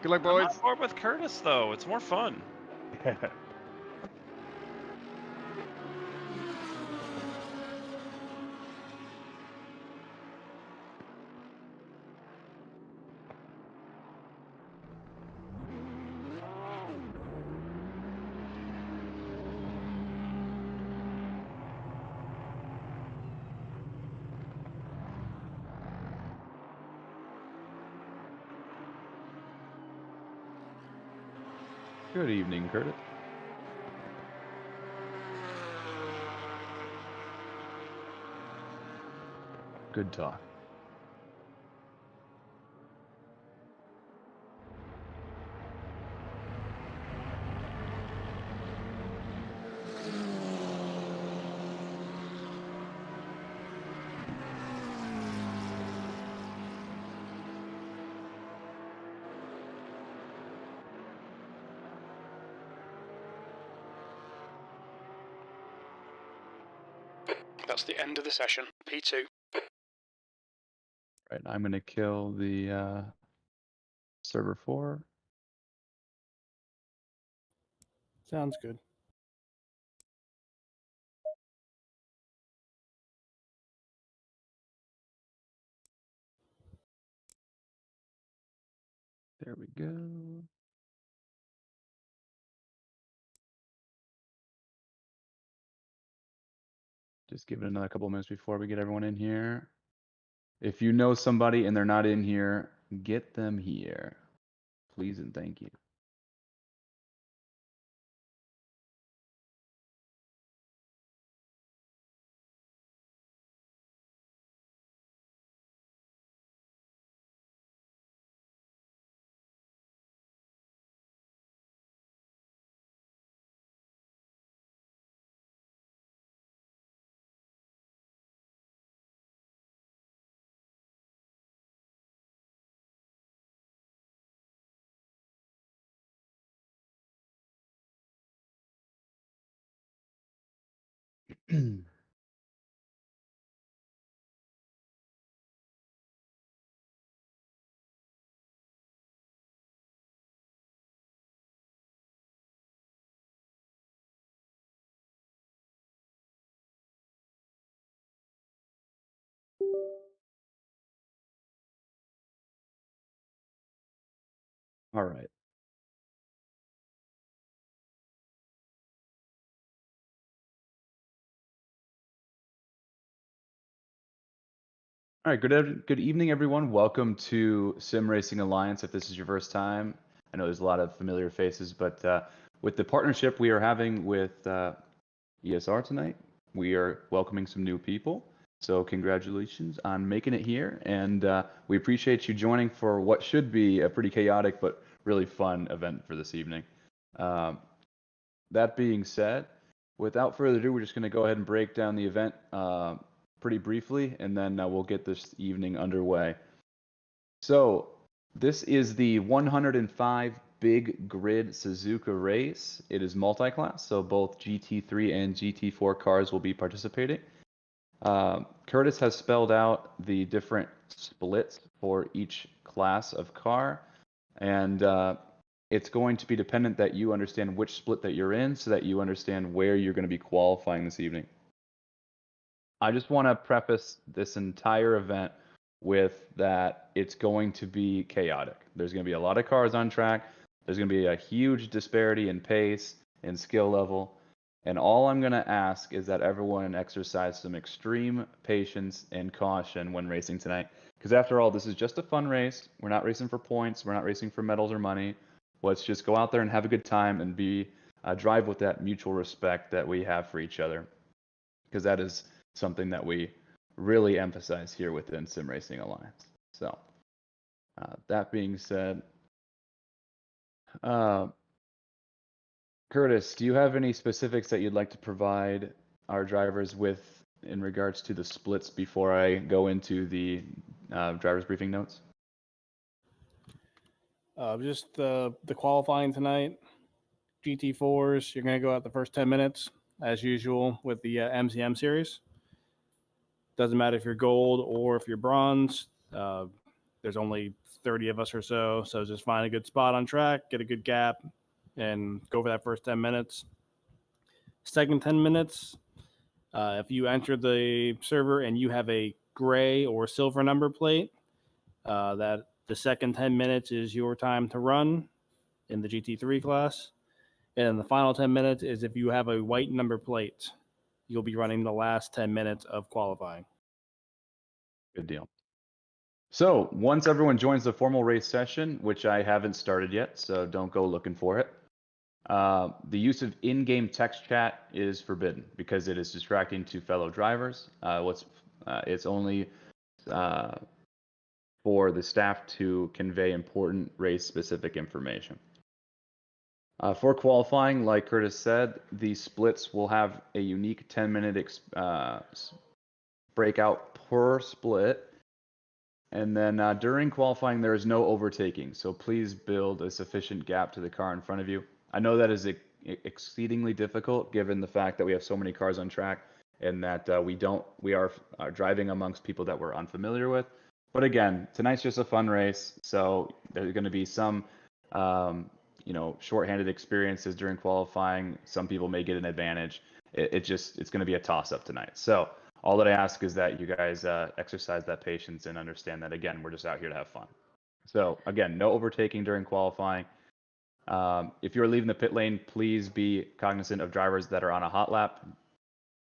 Good luck, I'm boys. on board with Curtis, though. It's more fun. Good evening, Curtis. Good talk. That's the end of the session. P2. Right, I'm gonna kill the server 4. Sounds good. There we go. Just give it another couple minutes before we get everyone in here. If you know somebody and they're not in here, get them here. Please and thank you. All right. All right, good evening, everyone. Welcome to Sim Racing Alliance. If this is your first time, I know there's a lot of familiar faces, but with the partnership we are having with ESR tonight, we are welcoming some new people. So congratulations on making it here, and we appreciate you joining for what should be a pretty chaotic but really fun event for this evening. That being said, without further ado, we're just going to go ahead and break down the event pretty briefly, and then we'll get this evening underway. So this is the 105 Big Grid Suzuka race. It is multi-class, so both GT3 and GT4 cars will be participating. Curtis has spelled out the different splits for each class of car, and it's going to be dependent that you understand which split that you're in so that you understand where you're going to be qualifying this evening. I just want to preface this entire event with that it's going to be chaotic. There's going to be a lot of cars on track. There's going to be a huge disparity in pace and skill level. And all I'm going to ask is that everyone exercise some extreme patience and caution when racing tonight. Because after all, this is just a fun race. We're not racing for points. We're not racing for medals or money. Let's just go out there and have a good time and drive with that mutual respect that we have for each other. Because that is something that we really emphasize here within Sim Racing Alliance. So, that being said, Curtis, do you have any specifics that you'd like to provide our drivers with in regards to the splits before I go into the driver's briefing notes? Just the qualifying tonight. GT4s, you're going to go out the first 10 minutes, as usual, with the MCM series. Doesn't matter if you're gold or if you're bronze. There's only 30 of us or so, so just find a good spot on track, get a good gap, and go for that first 10 minutes. Second 10 minutes, if you enter the server and you have a gray or silver number plate, that the second 10 minutes is your time to run in the GT3 class. And the final 10 minutes is if you have a white number plate, you'll be running the last 10 minutes of qualifying. Good deal. So once everyone joins the formal race session, which I haven't started yet, so don't go looking for it, the use of in-game text chat is forbidden because it is distracting to fellow drivers. It's only for the staff to convey important race-specific information. For qualifying, like Curtis said, the splits will have a unique 10-minute breakout per split. And then during qualifying, there is no overtaking. So please build a sufficient gap to the car in front of you. I know that is exceedingly difficult given the fact that we have so many cars on track and that we are driving amongst people that we're unfamiliar with. But again, tonight's just a fun race. So there's going to be some shorthanded experiences during qualifying. Some people may get an advantage. It's going to be a toss-up tonight. So all that I ask is that you guys exercise that patience and understand that, again, we're just out here to have fun. So again, no overtaking during qualifying. If you're leaving the pit lane, please be cognizant of drivers that are on a hot lap.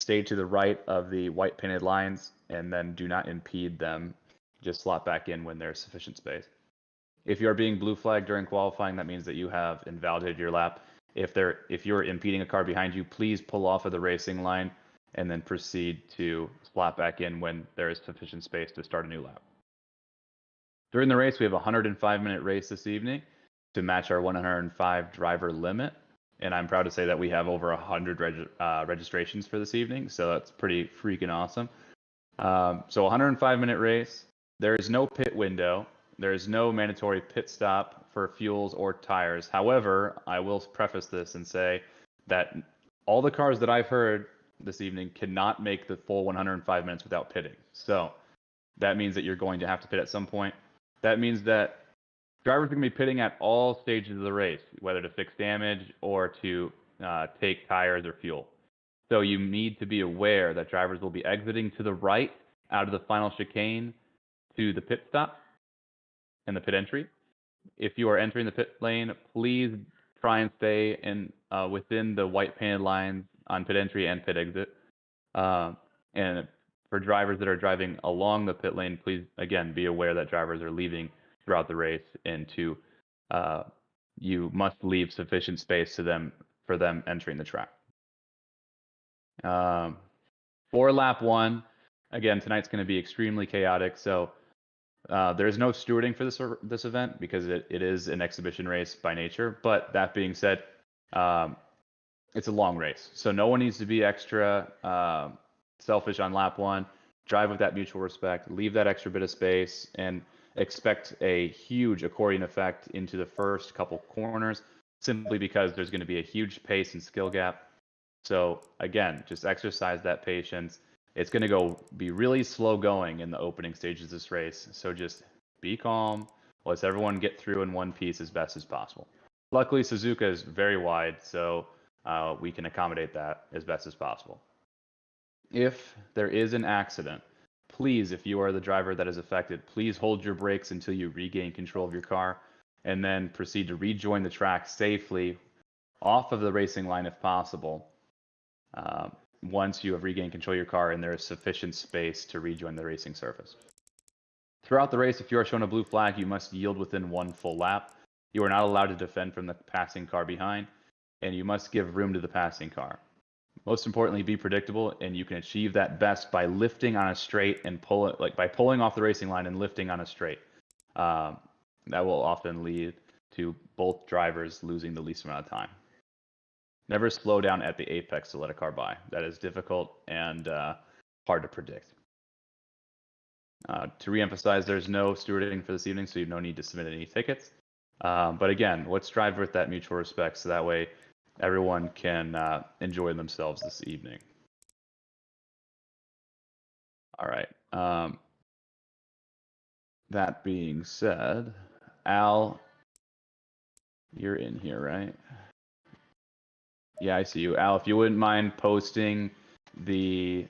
Stay to the right of the white painted lines and then do not impede them. Just slot back in when there's sufficient space. If you're being blue flagged during qualifying, that means that you have invalidated your lap. If you're impeding a car behind you, please pull off of the racing line and then proceed to slot back in when there is sufficient space to start a new lap. During the race, we have a 105-minute race this evening to match our 105 driver limit. And I'm proud to say that we have over 100 registrations for this evening, so that's pretty freaking awesome. So 105-minute race. There is no pit window. There is no mandatory pit stop for fuels or tires. However, I will preface this and say that all the cars that I've heard this evening cannot make the full 105 minutes without pitting. So that means that you're going to have to pit at some point. That means that drivers are going to be pitting at all stages of the race, whether to fix damage or to take tires or fuel. So you need to be aware that drivers will be exiting to the right out of the final chicane to the pit stop and the pit entry. If you are entering the pit lane, please try and stay within the white painted lines on pit entry and pit exit. And for drivers that are driving along the pit lane, please, again, be aware that drivers are leaving throughout the race and you must leave sufficient space for them entering the track. For lap one, again, tonight's going to be extremely chaotic. So there is no stewarding for this event because it is an exhibition race by nature. But that being said, it's a long race. So no one needs to be extra selfish on lap one. Drive with that mutual respect. Leave that extra bit of space and expect a huge accordion effect into the first couple corners simply because there's going to be a huge pace and skill gap. So again, just exercise that patience. It's going to be really slow going in the opening stages of this race. So just be calm. Let's everyone get through in one piece as best as possible. Luckily, Suzuka is very wide, so we can accommodate that as best as possible. If there is an accident, please, if you are the driver that is affected, please hold your brakes until you regain control of your car and then proceed to rejoin the track safely off of the racing line if possible. Once you have regained control of your car and there is sufficient space to rejoin the racing surface. Throughout the race, if you are shown a blue flag, you must yield within one full lap. You are not allowed to defend from the passing car behind, and you must give room to the passing car. Most importantly, be predictable, and you can achieve that best by lifting on a straight and by pulling off the racing line and lifting on a straight. That will often lead to both drivers losing the least amount of time. Never slow down at the apex to let a car by. That is difficult and hard to predict. To reemphasize, there's no stewarding for this evening, so you have no need to submit any tickets. But again, let's drive with that mutual respect so that way everyone can enjoy themselves this evening. All right. that being said, Al, you're in here, right? Yeah, I see you. Al, if you wouldn't mind posting the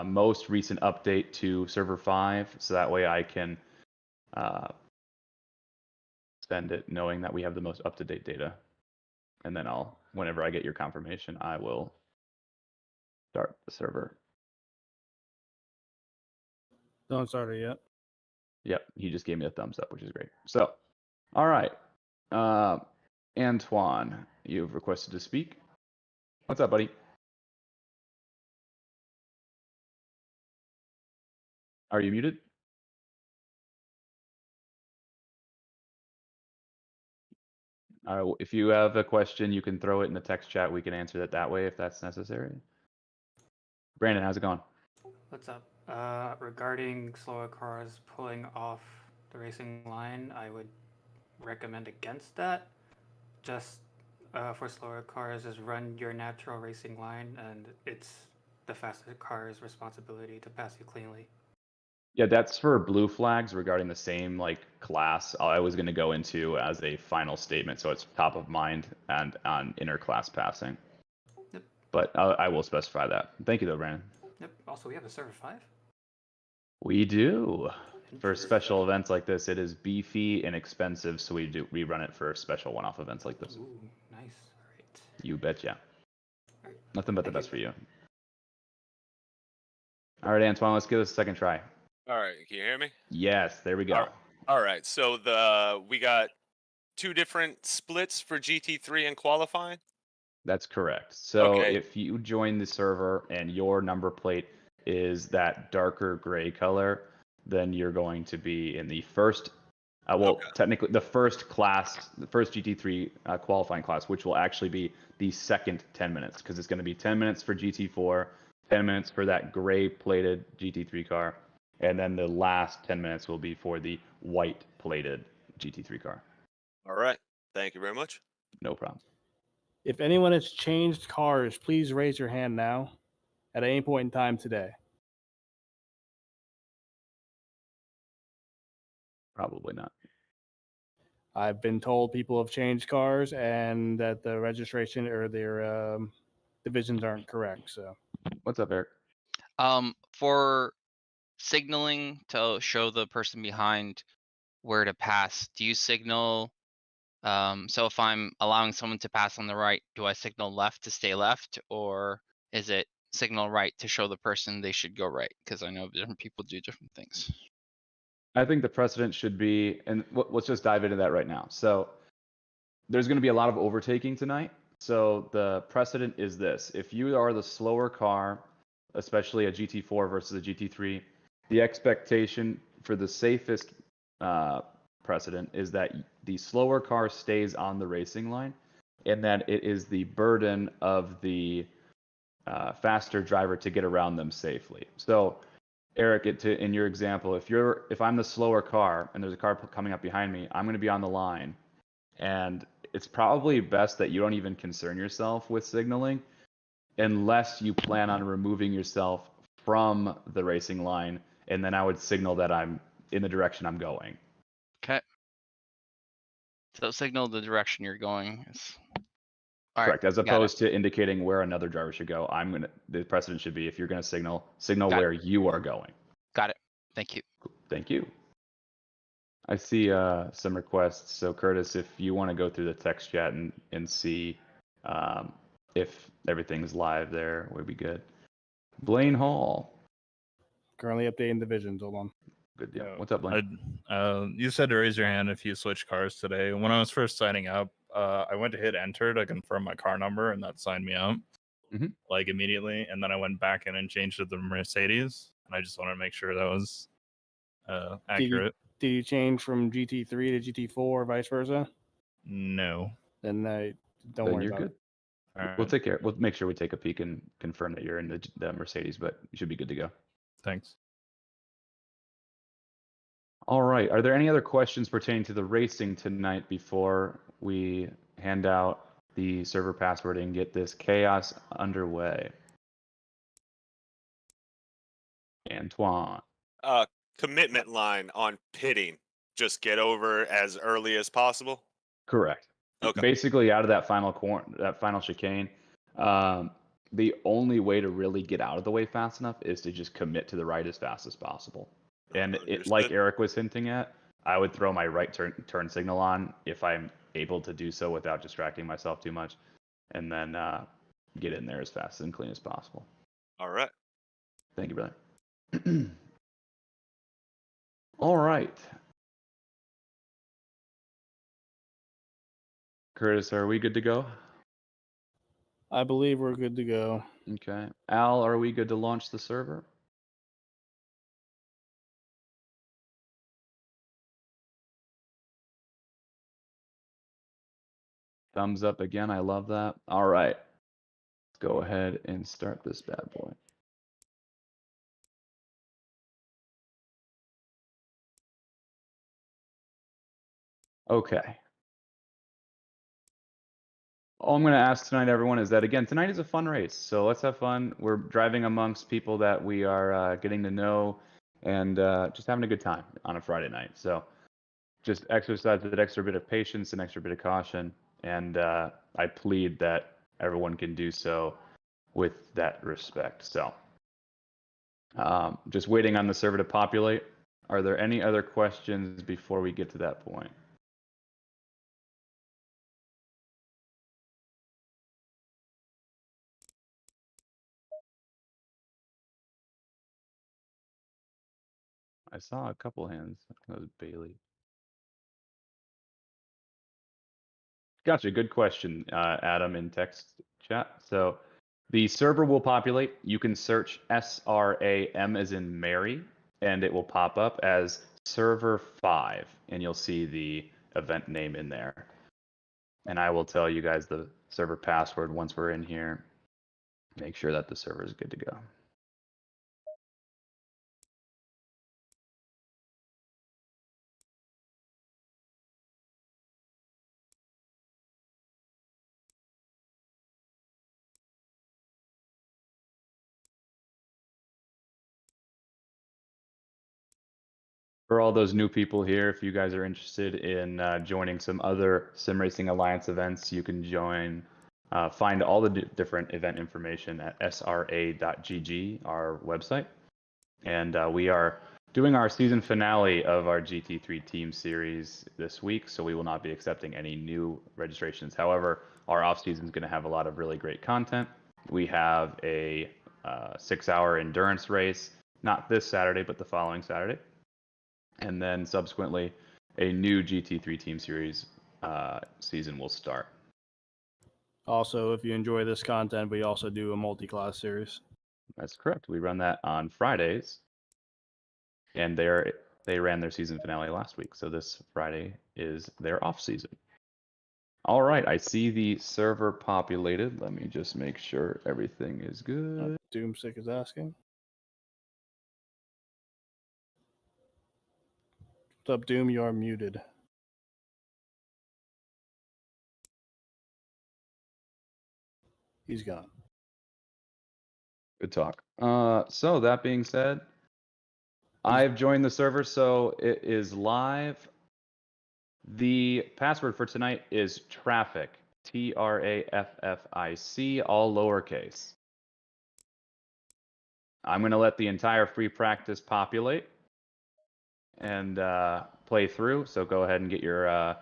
most recent update to server 5, so that way I can send it knowing that we have the most up-to-date data. And then whenever I get your confirmation, I will start the server. Don't start it yet. Yep, he just gave me a thumbs up, which is great. So, all right. Antoine, you've requested to speak. What's up, buddy? Are you muted? If you have a question, you can throw it in the text chat. We can answer it that way if that's necessary. Brandon, how's it going? What's up? Regarding slower cars pulling off the racing line, I would recommend against that. Just for slower cars, just run your natural racing line, and it's the faster car's responsibility to pass you cleanly. Yeah, that's for blue flags regarding the same class I was going to go into as a final statement, so it's top of mind and on inter-class passing. Yep. But I will specify that. Thank you, though, Brandon. Yep. Also, we have a server 5. We do. For special events like this, it is beefy and expensive, so we run it for special one-off events like this. Ooh, nice. All right. You betcha. All right. Nothing but the Thank best you. for you. All right, Antoine, let's give this a second try. All right, can you hear me? Yes, there we go. All right. So we got 2 different splits for GT3 and qualifying. That's correct. So Okay. if you join the server and your number plate is that darker gray color, then you're going to be in the first, technically the first class, the first GT3 qualifying class, which will actually be the second 10 minutes, because it's going to be 10 minutes for GT4, 10 minutes for that gray plated GT3 car, and then the last 10 minutes will be for the white plated GT3 car. All right. Thank you very much. No problem. If anyone has changed cars, please raise your hand now at any point in time today. Probably not. I've been told people have changed cars and that the registration or their divisions aren't correct. So, What's up, Eric? For signaling to show the person behind where to pass, do you signal? So if I'm allowing someone to pass on the right, do I signal left to stay left, or is it signal right to show the person they should go right? Because I know different people do different things. I think the precedent should be, and let's just dive into that right now. So there's going to be a lot of overtaking tonight. So the precedent is this: if you are the slower car, especially a GT4 versus a GT3, the expectation for the safest precedent is that the slower car stays on the racing line, and that it is the burden of the faster driver to get around them safely. So Eric, in your example, if I'm the slower car and there's a car coming up behind me, I'm going to be on the line, and it's probably best that you don't even concern yourself with signaling unless you plan on removing yourself from the racing line, and then I would signal that I'm in the direction I'm going. Okay. So signal the direction you're going. All Correct. right, As opposed to indicating where another driver should go, the precedent should be, if you're going to signal where you are going. Got it. Thank you. Thank you. I see some requests. So Curtis, if you want to go through the text chat and see if everything's live there, would be good. Blaine Hall. currently updating divisions. Hold on. Good deal. What's up, Blaine? You said to raise your hand if you switch cars today. When I was first signing up, I went to hit enter to confirm my car number, and that signed me up like immediately. And then I went back in and changed to the Mercedes, and I just wanted to make sure that was accurate. Did you change from GT3 to GT4 or vice versa? No. Then don't Then worry you're about good. it. All right. We'll take care. We'll make sure we take a peek and confirm that you're in the Mercedes, but you should be good to go. Thanks. All right. Are there any other questions pertaining to the racing tonight before we hand out the server password and get this chaos underway? Antoine. commitment line on pitting. Just get over as early as possible. Correct. Okay. Basically, out of that final chicane, the only way to really get out of the way fast enough is to just commit to the right as fast as possible. And like Understood. Eric was hinting at, I would throw my right turn signal on if I'm able to do so without distracting myself too much, and then get in there as fast and clean as possible. All right. Thank you, brother. All right. Curtis, are we good to go? I believe we're good to go. Okay. Al, are we good to launch the server? Thumbs up again. I love that. All right. Let's go ahead and start this bad boy. Okay. All I'm going to ask tonight, everyone, is that, again, tonight is a fun race. So let's have fun. We're driving amongst people that we are getting to know and just having a good time on a Friday night. So just exercise that extra bit of patience and extra bit of caution. And I plead that everyone can do so with that respect. So just waiting on the server to populate. Are there any other questions before we get to that point? I saw a couple hands. That was Bailey. Gotcha. Good question, Adam, in text chat. So the server will populate. You can search SRAM as in Mary, and it will pop up as server 5, and you'll see the event name in there. And I will tell you guys the server password once we're in here. Make sure that the server is good to go. For all those new people here, if you guys are interested in joining some other Sim Racing Alliance events, you can join, find all the different event information at sra.gg, our website. And we are doing our season finale of our GT3 Team Series this week, so we will not be accepting any new registrations. However, our off season is going to have a lot of really great content. We have a 6-hour endurance race, not this Saturday, but the following Saturday. And then subsequently, a new GT3 Team Series season will start. Also, if you enjoy this content, we also do a multi-class series. That's correct. We run that on Fridays, and they ran their season finale last week, so this Friday is their off season. All right, I see the server populated. Let me just make sure everything is good. Doomstick is asking. What's up, Doom? You are muted. He's gone. Good talk. So that being said, I've joined the server, so it is live. The password for tonight is traffic, TRAFFIC, all lowercase. I'm going to let the entire free practice populate and play through. So go ahead and get your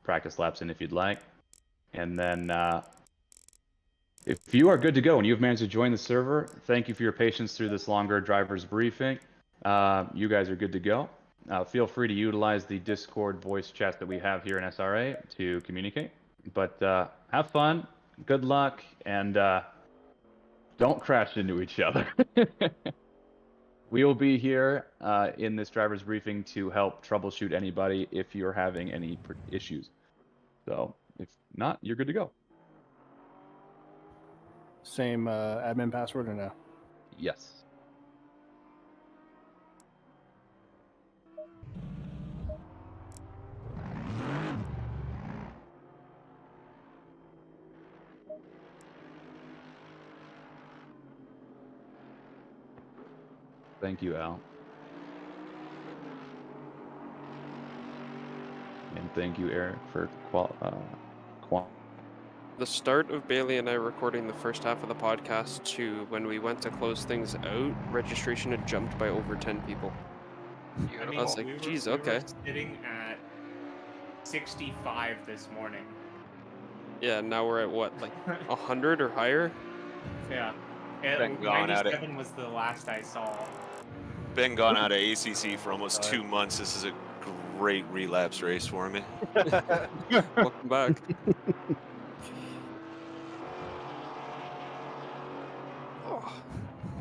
practice laps in if you'd like. And then if you are good to go and you've managed to join the server, thank you for your patience through this longer driver's briefing. You guys are good to go. Feel free to utilize the Discord voice chat that we have here in SRA to communicate. But have fun, good luck, and don't crash into each other. We will be here in this driver's briefing to help troubleshoot anybody if you're having any issues. So if not, you're good to go. Same admin password or no? Yes. Thank you, Al. thank you, Eric, for The start of Bailey and I recording the first half of the podcast to when we went to close things out, registration had jumped by over 10 people. I mean, I was like, geez, okay. We were sitting at 65 this morning. Yeah, now we're at what, like 100 or higher? Yeah. Been gone at it. 97 was the last I saw. Been gone out of ACC for almost 2 months. This is a great relapse race for me. Welcome back.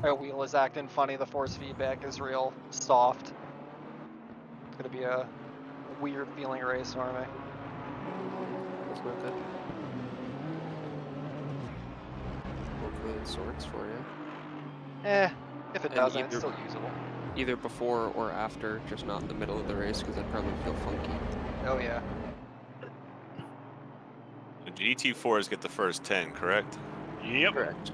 My wheel is acting funny. The force feedback is real soft. It's gonna be a weird feeling race for me. That's not good. Hopefully it sorts for you. If it And doesn't, either- it's still usable. Either before or after, just not in the middle of the race, because I'd probably feel funky. Oh yeah. The GT4s get the first 10, correct? Yep. Correct.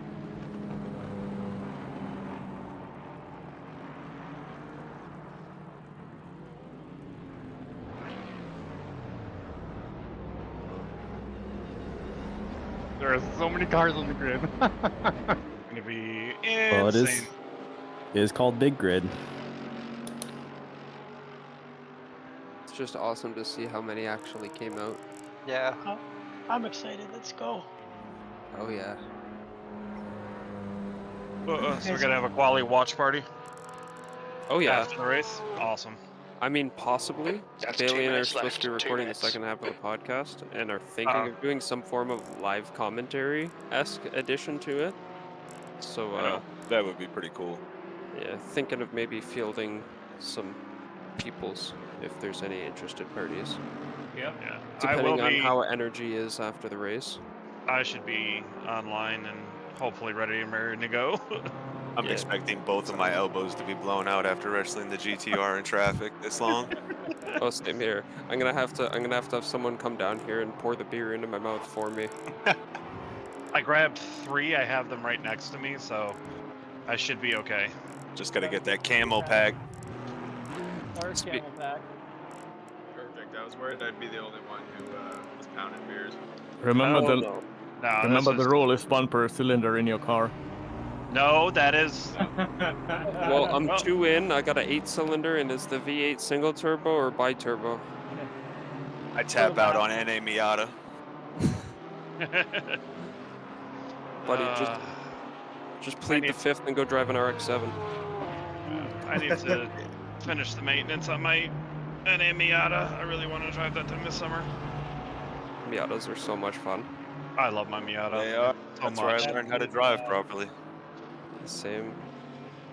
There are so many cars on the grid. Gonna be insane. Well, it is called Big Grid. It's just awesome to see how many actually came out. Yeah. I'm excited. Let's go. Oh yeah. So we're gonna have a quality watch party Oh yeah. after the race. Awesome. I mean, possibly. That's 2 Bailey and I are minutes supposed to be left, 2 recording the minutes. second half of the podcast and are thinking of doing some form of live commentary-esque addition to it. So, That would be pretty cool. yeah, thinking of maybe fielding some peoples if there's any interested parties. Yep. Yeah. Depending on how energy is after the race. I should be online and hopefully ready and raring to go. I'm Yeah. expecting both of my elbows to be blown out after wrestling the GTR in traffic this long. Oh, same here. I'm gonna have to have someone come down here and pour the beer into my mouth for me. I grabbed 3. I have them right next to me, so I should be okay. Just gotta get that camo pack. Large camel pack. Perfect. I was worried I'd be the only one who was pounding beers. Remember No, the No, remember this the is- rule is one per cylinder in your car. No, that is. Well, I'm 2 in. I got an 8-cylinder, and is the V8 single turbo or bi-turbo? I tap out on NA Miata. Buddy, just plead the fifth and go drive an RX-7. I need to finish the maintenance on my NA Miata. I really want to drive that thing this summer. Miatas are so much fun. I love my Miata. They are. So That's much. where I learned how to drive properly. Same.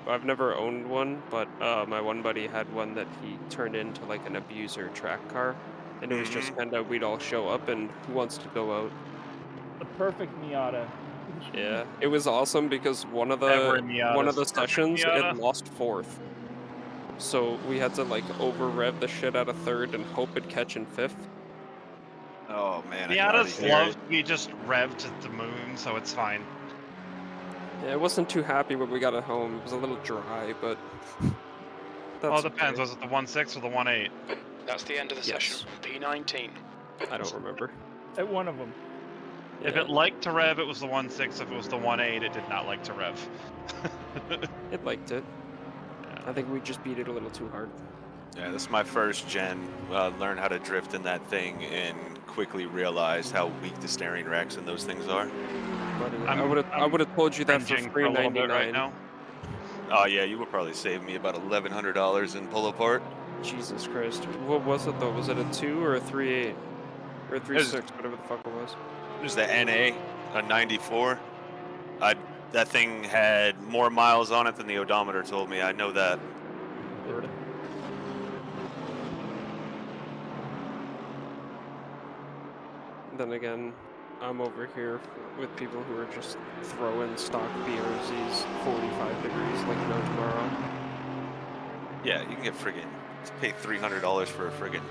I've never owned one, but my one buddy had one that he turned into like an abuser track car, and it was just kind of we'd all show up and who wants to go out. The perfect Miata. Yeah, it was awesome because one of Every the Miata's the perfect sessions Miata. it lost 4th, so we had to like over rev the shit out of 3rd and hope it'd catch in 5th. Oh man, Miatas love to be just revved to the moon, so it's fine. Yeah, I wasn't too happy when we got it home. It was a little dry, but Well, it depends. Was it the 1.6 or the 1.8? That's the end of the session. P19. I don't remember. At one of them. If it liked to rev, it was the 1.6. If it was the 1.8, it did not like to rev. It liked it. I think we just beat it a little too hard. Yeah, this is my first gen. Learned how to drift in that thing and quickly realized how weak the steering racks and those things are. I would have told you that for cringing for a little bit right $3.99. now. Oh yeah, you would probably save me about $1,100 in pull apart. Jesus Christ. What was it though? Was it a 2 or a 3.8? Or a 3.6, whatever the fuck it was. It was the NA, a 94. That thing had more miles on it than the odometer told me. I know that. Then again, I'm over here with people who are just throwing stock BRZs 45 degrees like no tomorrow. Yeah, you can get pay $300 for a friggin'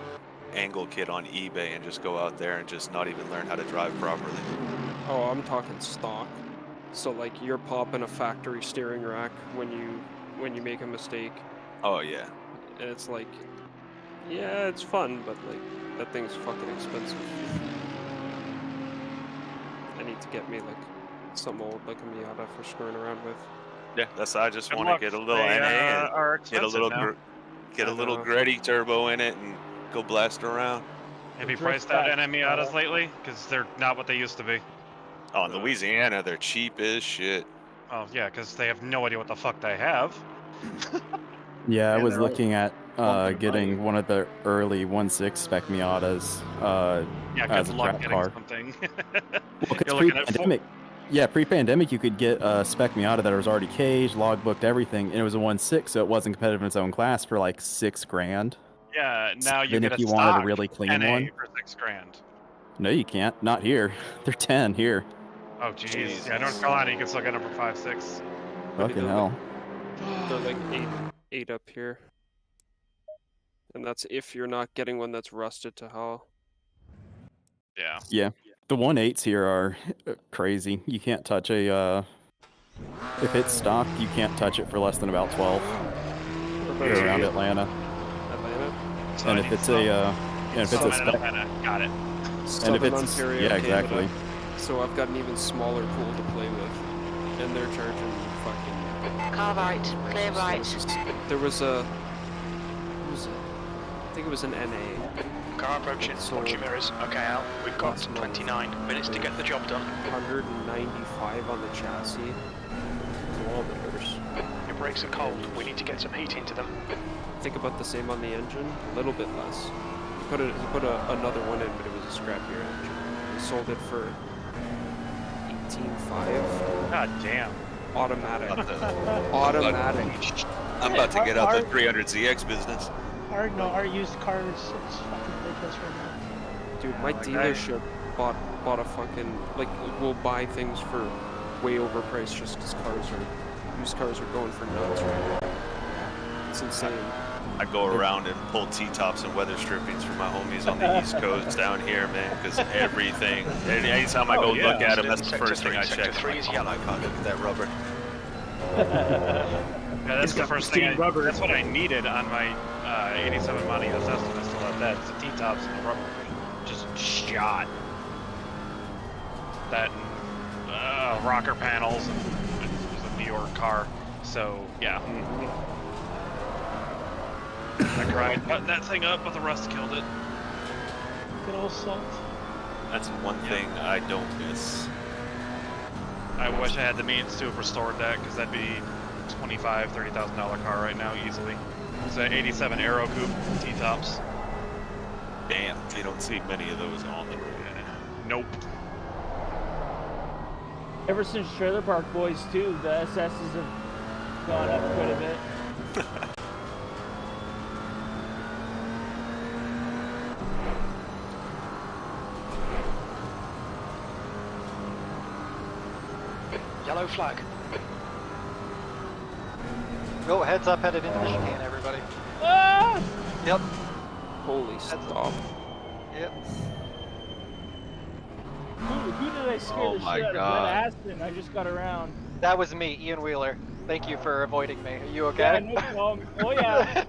angle kit on eBay and just go out there and just not even learn how to drive properly. Oh, I'm talking stock. So like you're popping a factory steering rack when you make a mistake. Oh yeah. And it's like, yeah, it's fun, but like That thing's fucking expensive. I need to get me like some old like a Miata for screwing around with. Yeah, that's. I just Good want to luck. get a little They, NA and are get a expensive little now. get a little Gretty turbo in it and go blast around. Have you drift priced out back, NM Miatas lately? Because they're not what they used to be. Oh, in Louisiana, they're cheap as shit. Oh yeah, because they have no idea what the fuck they have. Yeah, I Yeah, was they're all looking at bumping getting money. one of the early 1.6 spec Miatas Yeah, as good a luck track getting car. something. Well, because You're looking at pre-pandemic, pre-pandemic, you could get a spec Miata that was already caged, logbooked, everything, and it was a 1.6, so it wasn't competitive in its own class for like $6,000. Yeah, now you Then get if a you wanted a stock really clean NA one, for $6,000. no, you can't. Not here. They're 10 here. Oh jeez. Yeah, North Carolina, you can still get them for 5-6. Fucking hell. They're like eight up here. And that's if you're not getting one that's rusted to hell. Yeah. Yeah, the 1.8s here are crazy. You can't touch a. If it's stock, you can't touch it for less than about 12. Here around Atlanta. Atlanta. And if it's a, and if it's a spec, got it. and if Southern it's Ontario, yeah, Canada. exactly. So I've got an even smaller pool to play with, and they're charging fucking. Car right, clear right. There was a. What was it? I think it was an NA. Car approaching. Watch your mirrors. Okay, Al. We've got 29 minutes to get the job done. 195 on the chassis. Kilometers. Your brakes are cold. We need to get some heat into them. Think about the same on the engine. A little bit less. He put another one in, but it was a scrappier engine. We sold it for 18.5. God damn. Automatic. Automatic. I'm about to get out the 300ZX business. Our used cars, it's fucking ridiculous right now. Dude, my dealership bought a fucking will buy things for way overpriced just because used cars are going for nuts right now. It's insane. I go around and pull T-tops and weather strippings for my homies on the East Coast down here, man, because everything. Anytime I go look at them, that's the first thing I check. Sector 3 is yellow. Oh my God, look at that rubber. Yeah, that's the first thing. That's what I needed on my 87 Monty SS when I still have that. It's the T-tops and the rubber just shot. That and rocker panels, and it was a New York car, so yeah. I tried butting that thing up, but the rust killed it. Good old salt. That's one thing I don't miss. I wish I had the means to have restored that, because that'd be $25,000, $30,000 car right now easily. It's an 87 Aero Coupe T-tops. Damn, you don't see many of those on the road. Nope. Ever since Trailer Park Boys too, the SSs have gone up quite a bit. Yellow flag. Go, heads up, headed into the chicane, everybody. Ah! Yep. Holy stop. Yep. Who did I scare Oh the my shit out of? God. That Aston, I just got around. That was me, Ian Wheeler. Thank you for avoiding me. Are you okay? Yeah, no problem. Oh yeah.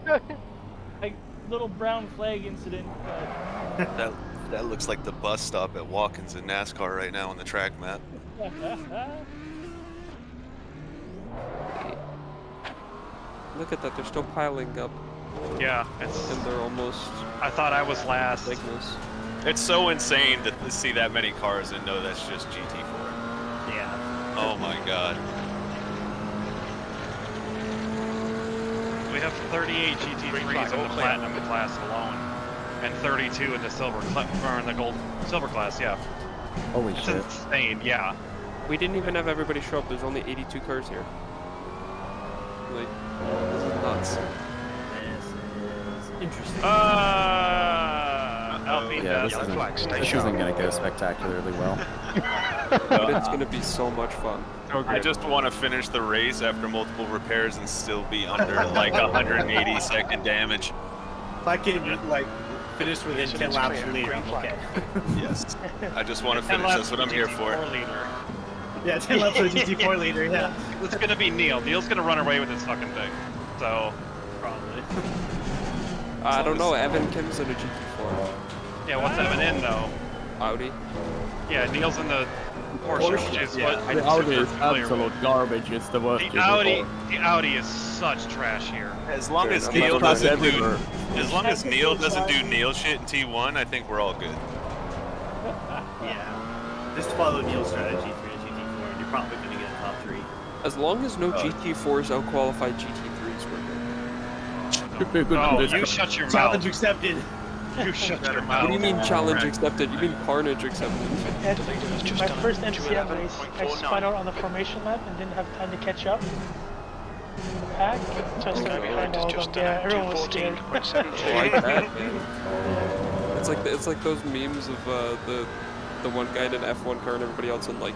Like little brown flag incident. That looks like the bus stop at Watkins in NASCAR right now on the track map. Look at that, they're still piling up. Yeah, it's. And they're almost. I thought I was last. Thickness. It's so insane to see that many cars and know that's just GT4. Yeah. Oh my God. We have 38 GT3s in the platinum class alone, and 32 in the silver or in the gold silver class. Yeah. Holy it's shit. insane. Yeah. We didn't even have everybody show up. There's only 82 cars here. Like, this is nuts. Interesting. Alpine Yeah, this isn't going to go spectacularly well. But it's going to be so much fun. I just want to finish the race after multiple repairs and still be under like 180 second damage. If I can like finish within 10 laps of leader, I'm okay. Yes. I just want to finish. That's what I'm here for. Yeah, 10 laps for the GT4 leader, yeah. It's gonna be Neil. Neil's gonna run away with this fucking thing. So probably. I don't know. Evan Kim's in a GT4. Yeah, what's that in though? Audi. Yeah, Neil's in the Porsche, which is what the Audi is absolute garbage. It's the worst. The Audi is such trash here. As long as Neil doesn't do Neil shit in T1, I think we're all good. Yeah. Just follow Neil's strategy through the GT4 and you're probably going to get a top 3. As long as no GT4s outqualify GT3s, we're good. Oh, you shut your mouth. Challenge accepted. You shut your mouth. What do you mean challenge accepted? You mean carnage accepted? My first MCM race, I spun out on the formation lap and didn't have time to catch up. The pack, so I started behind all of them. Yeah, everyone was scared. It's like those memes of the one guy in an F1 car and everybody else in like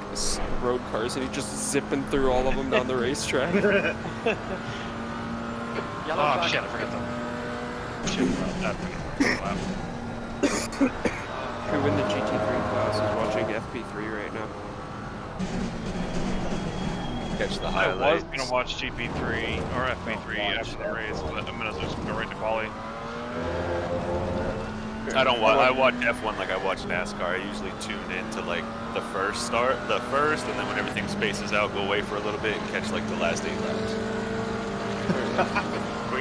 road cars, and he just zipping through all of them down the racetrack. Oh shit! I forgot that. Shit, Who in the GT3 class is watching FP3 right now? Catch the I highlights. was gonna watch GP3 or FP3 after the race, but I'm gonna just go right to quali. I don't watch. I watch F1 like I watch NASCAR. I usually tune into like the first, and then when everything spaces out, go away for a little bit and catch like the last 8 laps.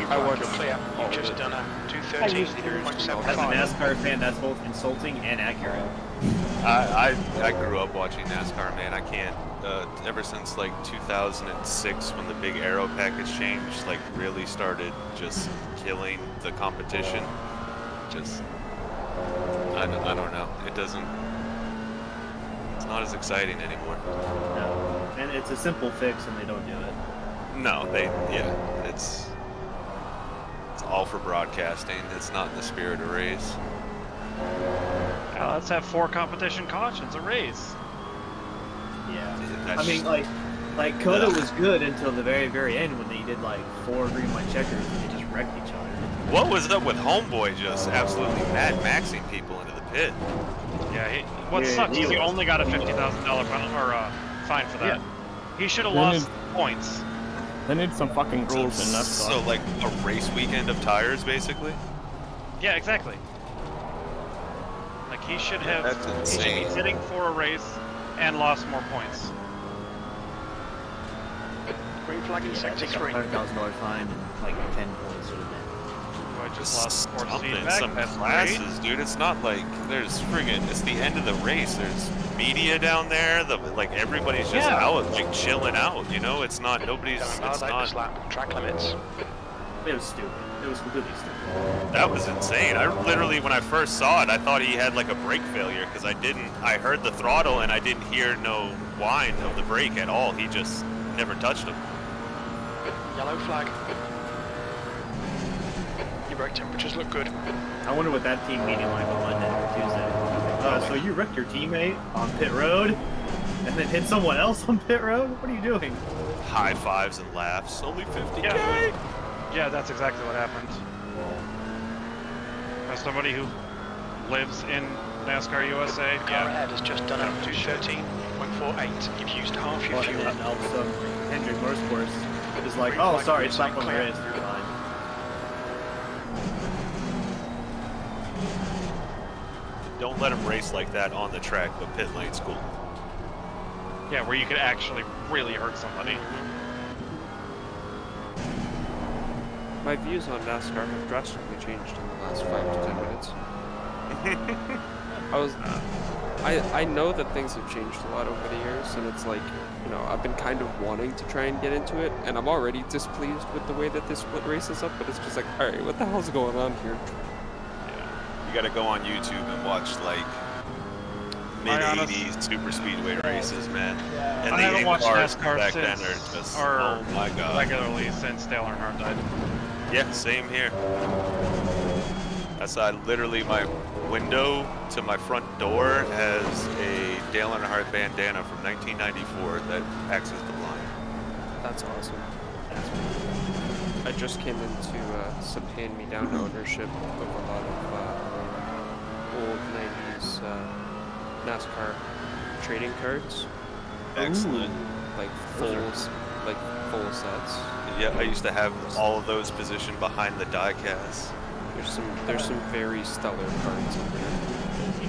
I watch clear. You've just done a 2:13.75. As a NASCAR fan, that's both insulting and accurate. I grew up watching NASCAR, man. I can't. Ever since like 2006, when the big aero package changed, like really started just killing the competition. Just, I don't know. It doesn't. It's not as exciting anymore. No, and it's a simple fix, and they don't do it. No, it's all for broadcasting. It's not in the spirit of race. Let's have 4 competition cautions a race. Yeah. I mean, like Coda was good until the very, very end when they did like 4 green white checkers and they just wrecked each other. What was up with Homeboy just absolutely mad maxing people into the pit? Yeah, what sucks is he only got a $50,000 fine for that. Yeah. He should have lost points. They need some fucking rules in NASCAR. So like a race weekend of tires, basically? Yeah, exactly. Like he should have. That's insane. He should be sitting for a race and lost more points. Green flag in sector 3. $100,000 fine and like 10 points would have been. I just lost some classes, dude. It's not like there's friggin'. It's the end of the race. There's media down there. Like everybody's just out, like chilling out. You know, it's not nobody's. It's not track limits. It was stupid. It was completely stupid. That was insane. I literally, when I first saw it, I thought he had like a brake failure because I heard the throttle and I didn't hear no whine of the brake at all. He just never touched him. Yellow flag. Your brake temperatures look good. I wonder what that team meeting like on Monday or Tuesday. So you wrecked your teammate on pit road and then hit someone else on pit road? What are you doing? High fives and laughs. Only 50K. Yeah, that's exactly what happened. As somebody who lives in NASCAR USA, the car ahead has just done a 2:13.48. You've used half your fuel. And all of a sudden, Hendrick Motorsports is like, oh, sorry, it's not on the race. You're fine. Don't let him race like that on the track, but pit lane's cool. Yeah, where you could actually really hurt somebody. My views on NASCAR have drastically changed in the last 5 to 10 minutes. I know that things have changed a lot over the years, and it's like, you know, I've been kind of wanting to try and get into it, and I'm already displeased with the way that this split race is up, but it's just like, alright, what the hell's going on here? Yeah, you gotta go on YouTube and watch, like, mid-80s super speedway races, man. Yeah. And I haven't watched NASCAR back since, then are just, or oh my god. regularly since Dale Earnhardt died. Yeah, same here. That's literally my window to my front door has a Dale Earnhardt bandana from 1994 that acts as the blind. That's awesome. I just came into some hand-me-down ownership of a lot of old 90s NASCAR trading cards. Excellent. Like full sets. Yeah, I used to have all of those positioned behind the die cast. There's some very stellar cards in there.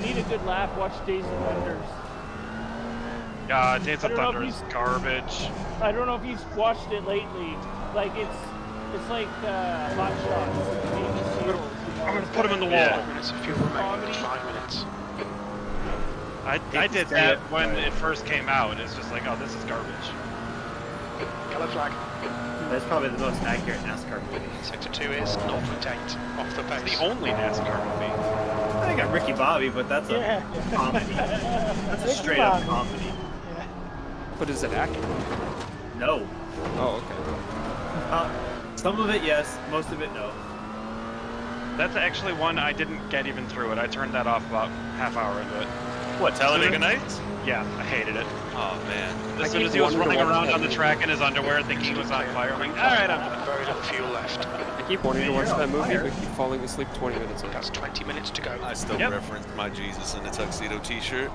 need a good laugh, watch Days of Wonders. God, Days of Thunder is garbage. I don't know if you've watched it lately. Like it's like Hot Shots. I'm gonna put him in the wall. 5 minutes of fuel remaining. 5 minutes. I did that when it first came out. It's just like, oh, this is garbage. Yellow flag. That's probably the most accurate NASCAR movie. Sector 2 is 0.8 off the pace. It's the only NASCAR movie. I got Ricky Bobby, but that's a comedy. That's a straight up comedy. Yeah. But is it accurate? No. Oh, okay. Some of it, yes. Most of it, no. That's actually one I didn't get even through it. I turned that off about half hour into it. What, Talladega Nights? Yeah, I hated it. Oh, man. As soon as he was running around on the track in his underwear thinking he was on fire, I'm like, alright, I'm done. Very little fuel left. I keep wanting to watch that movie, but keep falling asleep 20 minutes in. That's 20 minutes to go. I still reference my Jesus in a tuxedo t-shirt.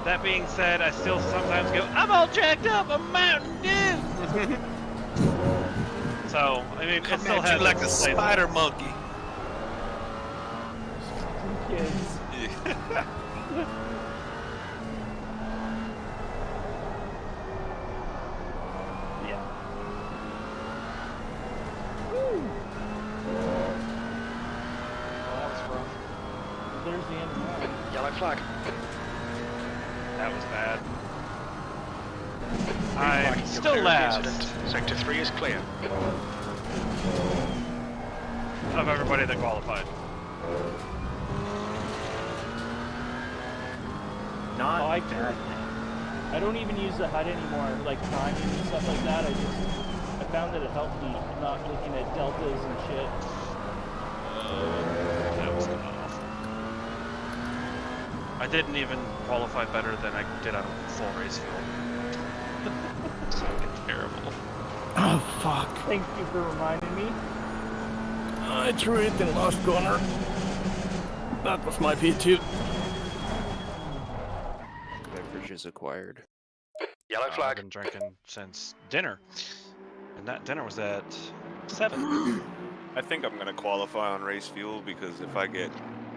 That being said, I still sometimes go, I'm all jacked up, I'm Mountain Dew! So, I mean, it still has like a spider monkey. Kids. Yeah. Woo. That was rough. There's the end of that. Yellow flag. That was bad. Green I'm flag, still you're clear of the last. incident. Sector 3 is clear. Of everybody that qualified. Not I don't even use the HUD anymore, like timing and stuff like that. I found that it helped me not looking at deltas and shit. That was awful. I didn't even qualify better than I did on full race fuel. It's fucking terrible. Oh, fuck. Thank you for reminding me. I threw it in last corner. That was my P2. Beverages acquired. Yellow flag. I've been drinking since dinner. And that dinner was at 7. I think I'm going to qualify on race fuel because if I get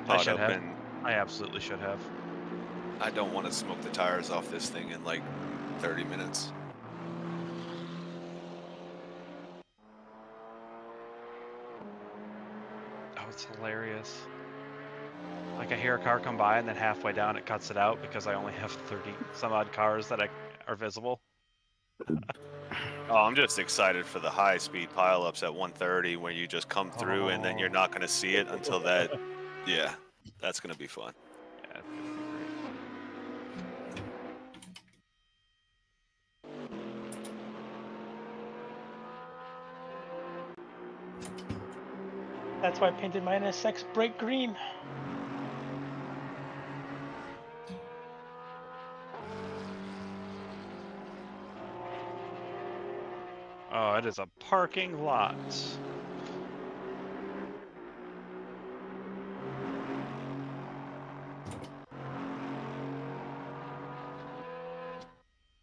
I caught should up have. in... I absolutely should have. I don't want to smoke the tires off this thing in like 30 minutes. Oh, it's hilarious. Like I hear a car come by and then halfway down it cuts it out because I only have 30 some odd cars that are visible. Oh, I'm just excited for the high-speed pileups at 130 when you just come through and then you're not going to see it until that. Yeah, that's going to be fun. Yeah, it's gonna be That's why I painted my NSX bright green. Oh, it is a parking lot.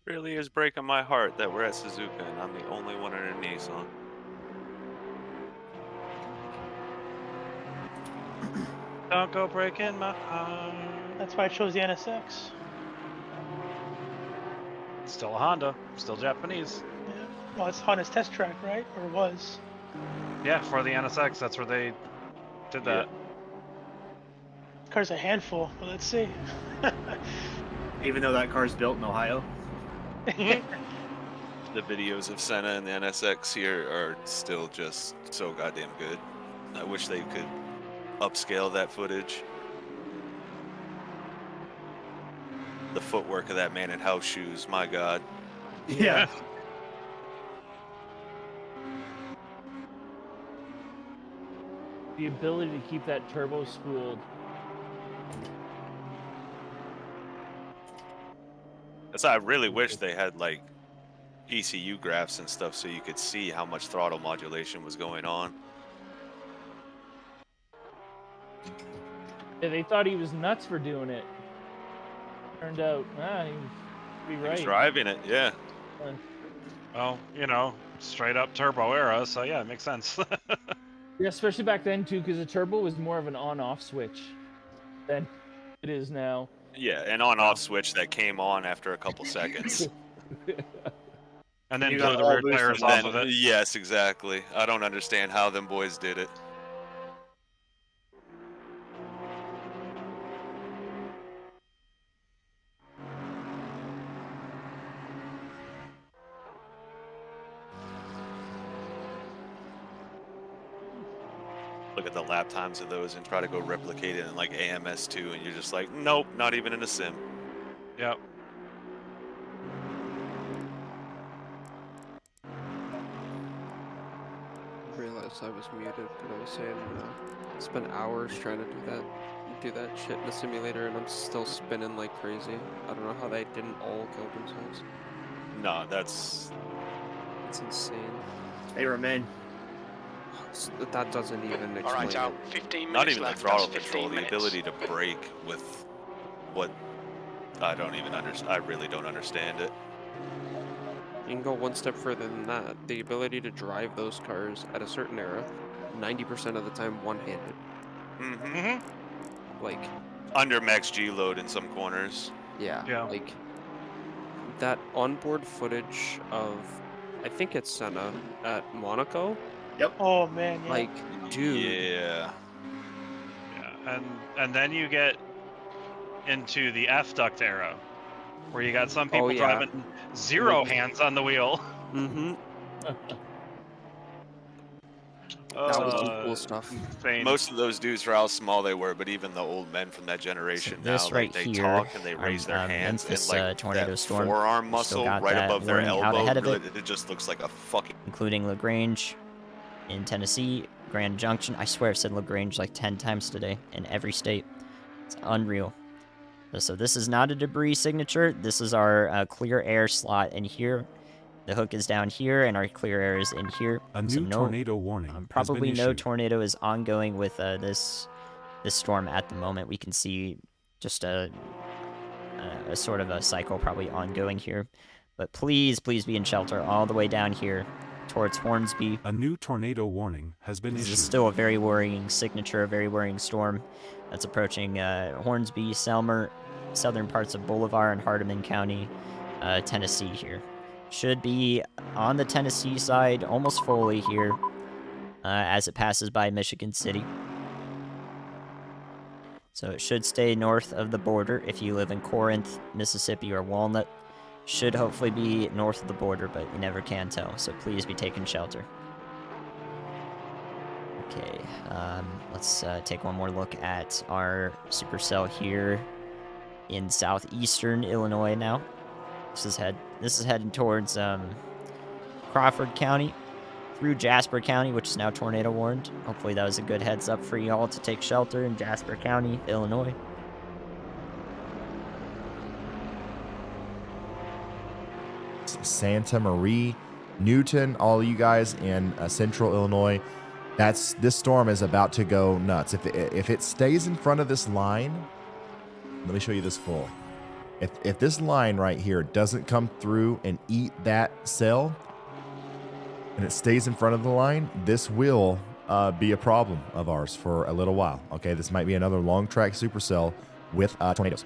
Really is breaking my heart that we're at Suzuka and I'm the only one in a Nissan. Don't go breaking my heart. That's why I chose the NSX. Still a Honda, still Japanese. Yeah. Well, it's Honda's test track, right? Or was? Yeah, for the NSX, that's where they did that. Car's a handful, but let's see. Even though that car's built in Ohio. The videos of Senna and the NSX here are still just so goddamn good. I wish they could upscale that footage. The footwork of that man in house shoes, my god. Yeah. The ability to keep that turbo spooled. That's I really wish they had like ECU graphs and stuff so you could see how much throttle modulation was going on. Yeah, they thought he was nuts for doing it. Turned out, he was right. He was driving it, yeah. Well, you know, straight up turbo era, so yeah, it makes sense. Yeah, especially back then too, because the turbo was more of an on-off switch than it is now. Yeah, an on-off switch that came on after a couple seconds. And then You blew got the all rear boosted tires off off of it. Yes, exactly. I don't understand how them boys did it. Look at the lap times of those and try to go replicate it in like AMS2, and you're just like, nope, not even in a sim. Yep. I realized I was muted, but I was saying I spent hours trying to do that shit in the simulator, and I'm still spinning like crazy. I don't know how they didn't all kill themselves. No, that's insane. Hey, Romain. That doesn't even explain Alright, out. it. 15 minutes not even the left. throttle That's control, 15 the minutes. ability to brake with what I don't even understand. I really don't understand it. You can go one step further than that. The ability to drive those cars at a certain era, 90% of the time one-handed. Mm-hmm. Like Under max G load in some corners. Yeah. Like that onboard footage of, I think it's Senna at Monaco. Yep. Oh man, yeah. Like, dude. Yeah. Yeah, and then you get into the F duct era, where you got some people driving zero hands on the wheel. Mm-hmm. That was some cool stuff. Insane. Most of those dudes are how small they were, but even the old men from that generation This now, right like, they here, talk and they raise their hands, Memphis, and like tornado that storm, forearm still muscle got right that above their warning out elbow, ahead of really, it. it just looks like a fucking. Including LaGrange in Tennessee, Grand Junction. I swear I've said LaGrange like 10 times today in every state. It's unreal. So this is not a debris signature. This is our clear air slot in here. The hook is down here, and our clear air is in here. A so new tornado warning has probably been no issued. tornado is ongoing with this storm at the moment. We can see just a sort of a cycle probably ongoing here. But please be in shelter all the way down here towards Hornsby. A new tornado warning has been This issued. is still a very worrying signature, a very worrying storm that's approaching Hornsby, Selmer, southern parts of Bolivar and Hardeman County, Tennessee here. Should be on the Tennessee side almost fully here as it passes by Michigan City. So it should stay north of the border if you live in Corinth, Mississippi, or Walnut. Should hopefully be north of the border, but you never can tell, so please be taking shelter. Okay, let's take one more look at our supercell here in southeastern Illinois now. This is heading towards Crawford County through Jasper County, which is now tornado warned. Hopefully that was a good heads up for y'all to take shelter in Jasper County, Illinois. Santa Marie, Newton, all you guys in central Illinois. This storm is about to go nuts. If it stays in front of this line, let me show you this full. If this line right here doesn't come through and eat that cell, and it stays in front of the line, this will be a problem of ours for a little while. Okay, this might be another long track supercell with tornadoes.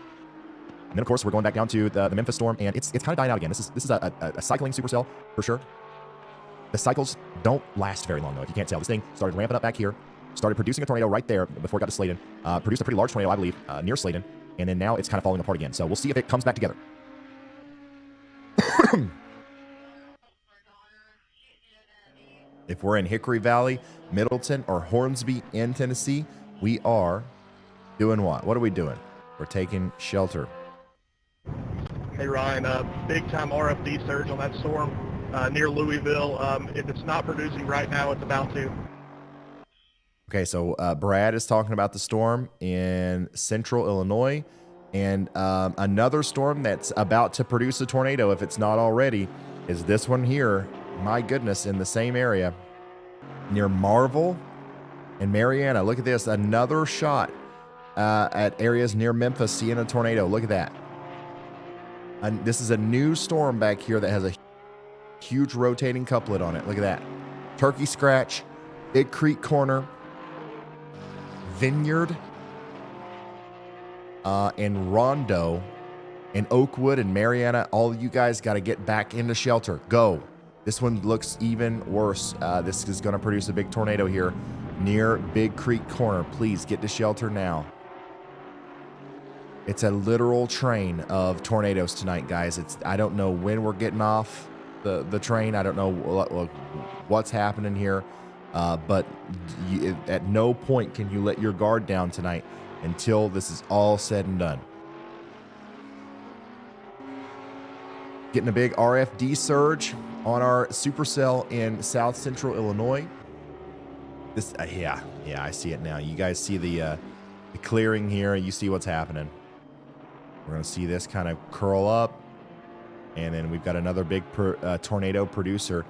And then of course we're going back down to the Memphis storm, and it's kind of dying out again. This is a cycling supercell for sure. The cycles don't last very long though. If you can't tell, this thing started ramping up back here, started producing a tornado right there before it got to Sladen. Produced a pretty large tornado, I believe, near Sladen. And then now it's kind of falling apart again. So we'll see if it comes back together. If we're in Hickory Valley, Middleton, or Hornsby in Tennessee, we are doing what? What are we doing? We're taking shelter. Hey Ryan, big time RFD surge on that storm near Louisville. If it's not producing right now, it's about to. Okay, so Brad is talking about the storm in central Illinois, and another storm that's about to produce a tornado, if it's not already, is this one here. My goodness, in the same area near Marvel and Mariana. Look at this, another shot at areas near Memphis seeing a tornado. Look at that. And this is a new storm back here that has a huge rotating couplet on it. Look at that. Turkey scratch Big Creek Corner, Vineyard, and Rondo, and Oakwood and Mariana. All you guys got to get back into shelter. Go. This one looks even worse. This is going to produce a big tornado here near Big Creek Corner. Please get to shelter now. It's a literal train of tornadoes tonight, guys. I don't know when we're getting off the train. I don't know what's happening here. But at no point can you let your guard down tonight until this is all said and done. Getting a big RFD surge on our supercell in South Central Illinois. This, yeah, I see it now. You guys see the clearing here. You see what's happening. We're going to see this kind of curl up. And then we've got another big tornado producer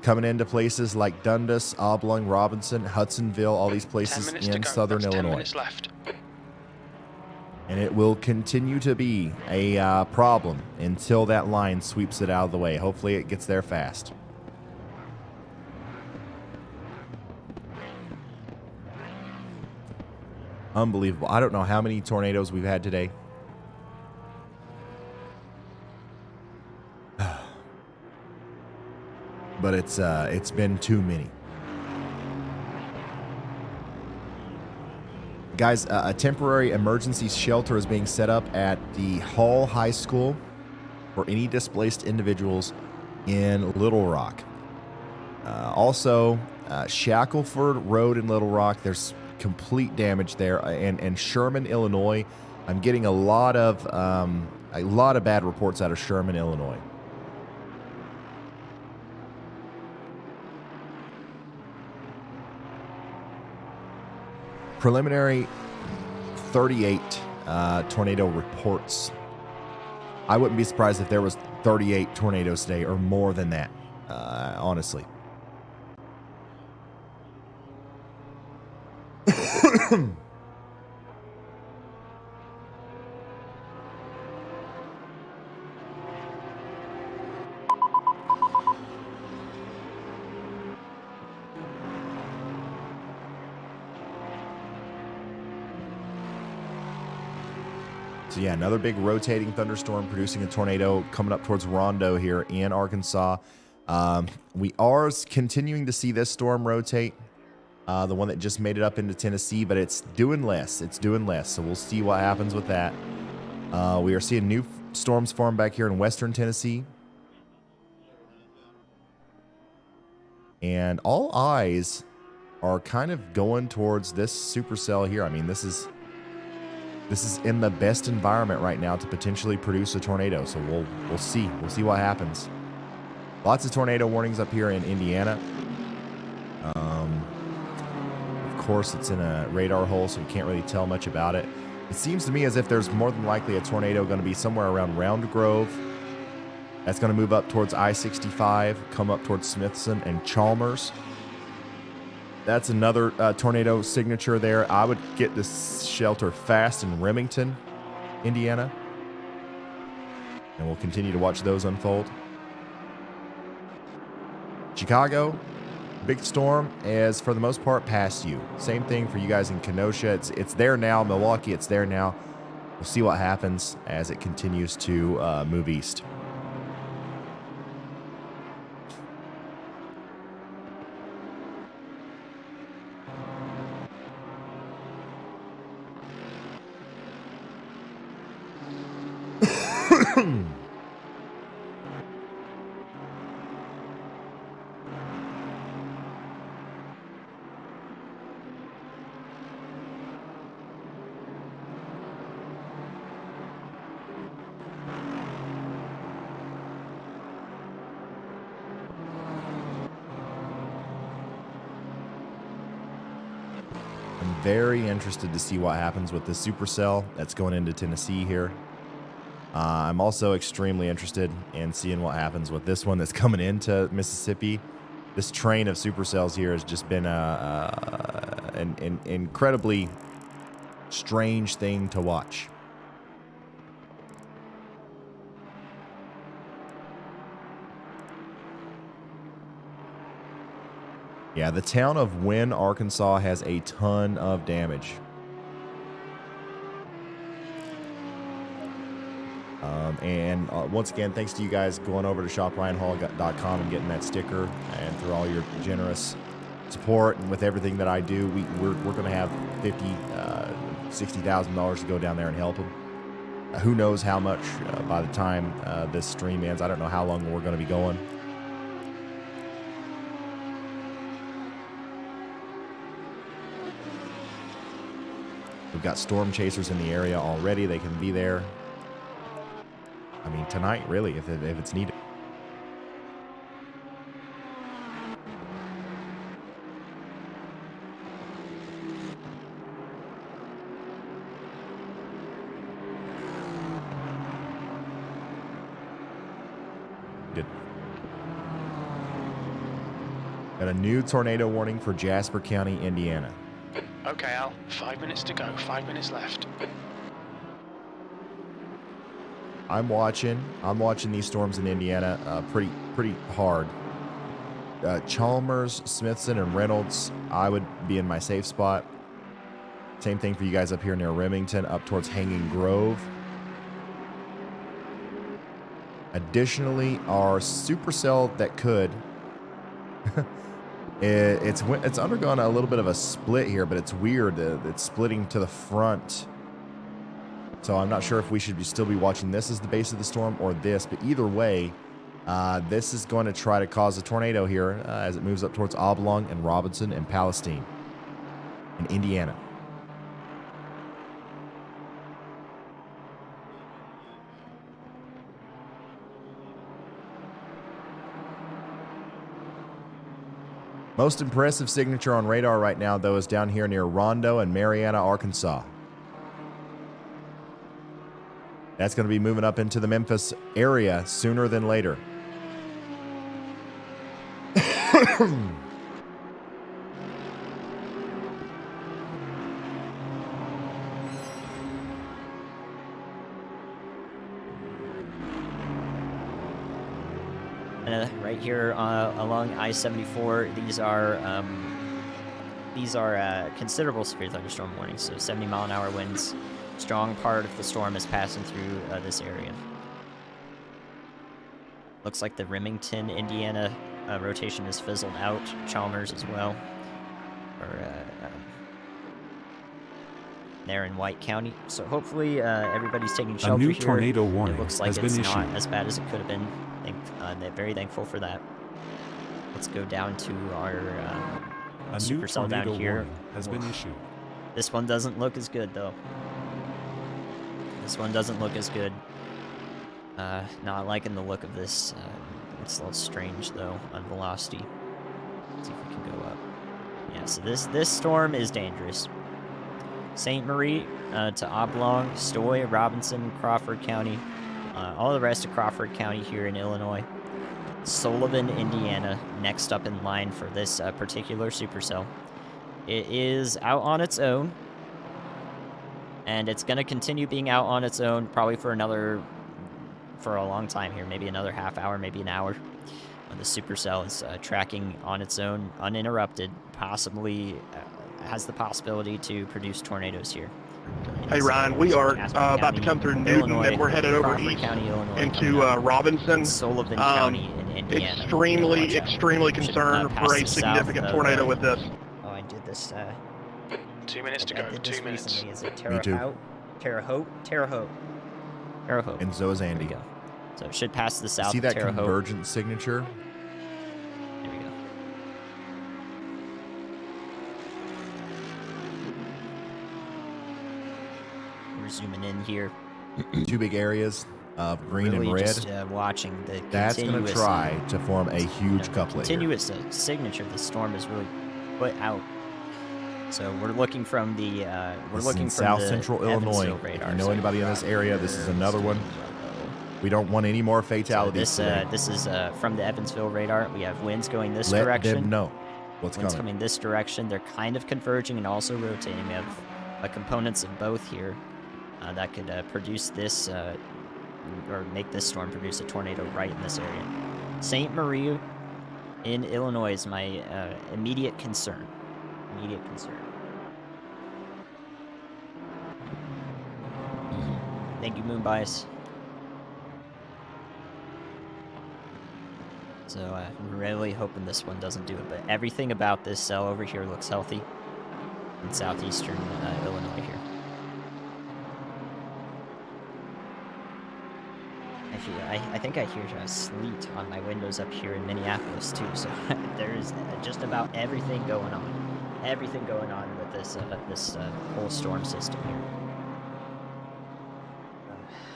coming into places like Dundas, Oblong, Robinson, Hudsonville, all these places in southern Illinois. 10 minutes left. And it will continue to be a problem until that line sweeps it out of the way. Hopefully it gets there fast. Unbelievable. I don't know how many tornadoes we've had today. But it's been too many. Guys, a temporary emergency shelter is being set up at the Hall High School for any displaced individuals in Little Rock. Also, Shackelford Road in Little Rock, there's complete damage there. And Sherman, Illinois, I'm getting a lot of bad reports out of Sherman, Illinois. Preliminary 38 tornado reports. I wouldn't be surprised if there was 38 tornadoes today or more than that, honestly. So yeah, another big rotating thunderstorm producing a tornado coming up towards Rondo here in Arkansas. We are continuing to see this storm rotate, the one that just made it up into Tennessee, but it's doing less. It's doing less, so we'll see what happens with that. We are seeing new storms form back here in western Tennessee. And all eyes are kind of going towards this supercell here. I mean, this is in the best environment right now to potentially produce a tornado. So we'll see. We'll see what happens. Lots of tornado warnings up here in Indiana. Of course, it's in a radar hole, so we can't really tell much about it. It seems to me as if there's more than likely a tornado going to be somewhere around Round Grove. That's going to move up towards I-65, come up towards Smithson and Chalmers. That's another tornado signature there. I would get this shelter fast in Remington, Indiana. And we'll continue to watch those unfold. Chicago, big storm is for the most part past you. Same thing for you guys in Kenosha. It's there now. Milwaukee, it's there now. We'll see what happens as it continues to move east. Very interested to see what happens with the supercell that's going into Tennessee here. I'm also extremely interested in seeing what happens with this one that's coming into Mississippi. This train of supercells here has just been an incredibly strange thing to watch. Yeah, the town of Wynne, Arkansas has a ton of damage. And once again, thanks to you guys going over to shopryanhall.com and getting that sticker, and for all your generous support, and with everything that I do, we're going to have $60,000 to go down there and help them. Who knows how much by the time this stream ends. I don't know how long we're going to be going. We've got storm chasers in the area already. They can be there. I mean, tonight, really, if it's needed. Good. Got a new tornado warning for Jasper County, Indiana. Okay, Al. 5 minutes to go. 5 minutes left. I'm watching these storms in Indiana pretty hard. Chalmers, Smithson, and Reynolds, I would be in my safe spot. Same thing for you guys up here near Remington, up towards Hanging Grove. Additionally, our supercell that could, it's undergone a little bit of a split here, but it's weird. It's splitting to the front. So I'm not sure if we should still be watching this as the base of the storm or this, but either way, this is going to try to cause a tornado here as it moves up towards Oblong and Robinson and Palestine in Indiana. Most impressive signature on radar right now, though, is down here near Rondo and Marianna, Arkansas. That's going to be moving up into the Memphis area sooner than later. Right here along I-74, these are considerable severe thunderstorm warnings. So 70-mile-an-hour winds. Strong part of the storm is passing through this area. Looks like the Remington, Indiana rotation is fizzled out. Chalmers as well. There in White County. So hopefully everybody's taking shelter here. A new tornado warning It looks like has been it's issued. not as bad as it could have been. Very thankful for that. Let's go down to our A new supercell down tornado here. warning has been issued. This one doesn't look as good though. This one doesn't look as good. Not liking the look of this. It's a little strange though on velocity. Let's see if we can go up. Yeah, so this storm is dangerous. St. Marie to Oblong, Stoy, Robinson, Crawford County, all the rest of Crawford County here in Illinois. Sullivan, Indiana, next up in line for this particular supercell. It is out on its own, and it's going to continue being out on its own probably for a long time here, maybe another half hour, maybe an hour. The supercell is tracking on its own, uninterrupted, possibly has the possibility to produce tornadoes here. Hey Ryan, we are about to come through Newton, Illinois, and we're headed over Crawford east County, Illinois, into Robinson. Sullivan County in Indiana. Extremely concerned for a significant tornado with this. Oh, I did this. 2 minutes to go. 2 minutes. Recently. Is it Me too. Terre Haute? And so is Andy. There we go. So it should pass the south See of that Terre Haute. convergent signature? There we go. We're zooming in here. Two big areas of green Really and red. just watching the That's going to continuous, try to form a huge couplet here. continuous signature the storm is really put out. So we're looking from the This is in South Central Illinois. If you know anybody in this area, this is another one. We don't want any more fatalities. So this is from the Evansville radar. We have winds going this Let direction. them know what's winds coming. coming this direction. They're kind of converging and also rotating. We have components of both here that could produce this or make this storm produce a tornado right in this area. St. Marie in Illinois is my immediate concern. Immediate concern. Thank you, Moonbias. So I'm really hoping this one doesn't do it, but everything about this cell over here looks healthy in southeastern Illinois here. I think I hear sleet on my windows up here in Minneapolis too, so there's just about everything going on. Everything going on with this whole storm system here.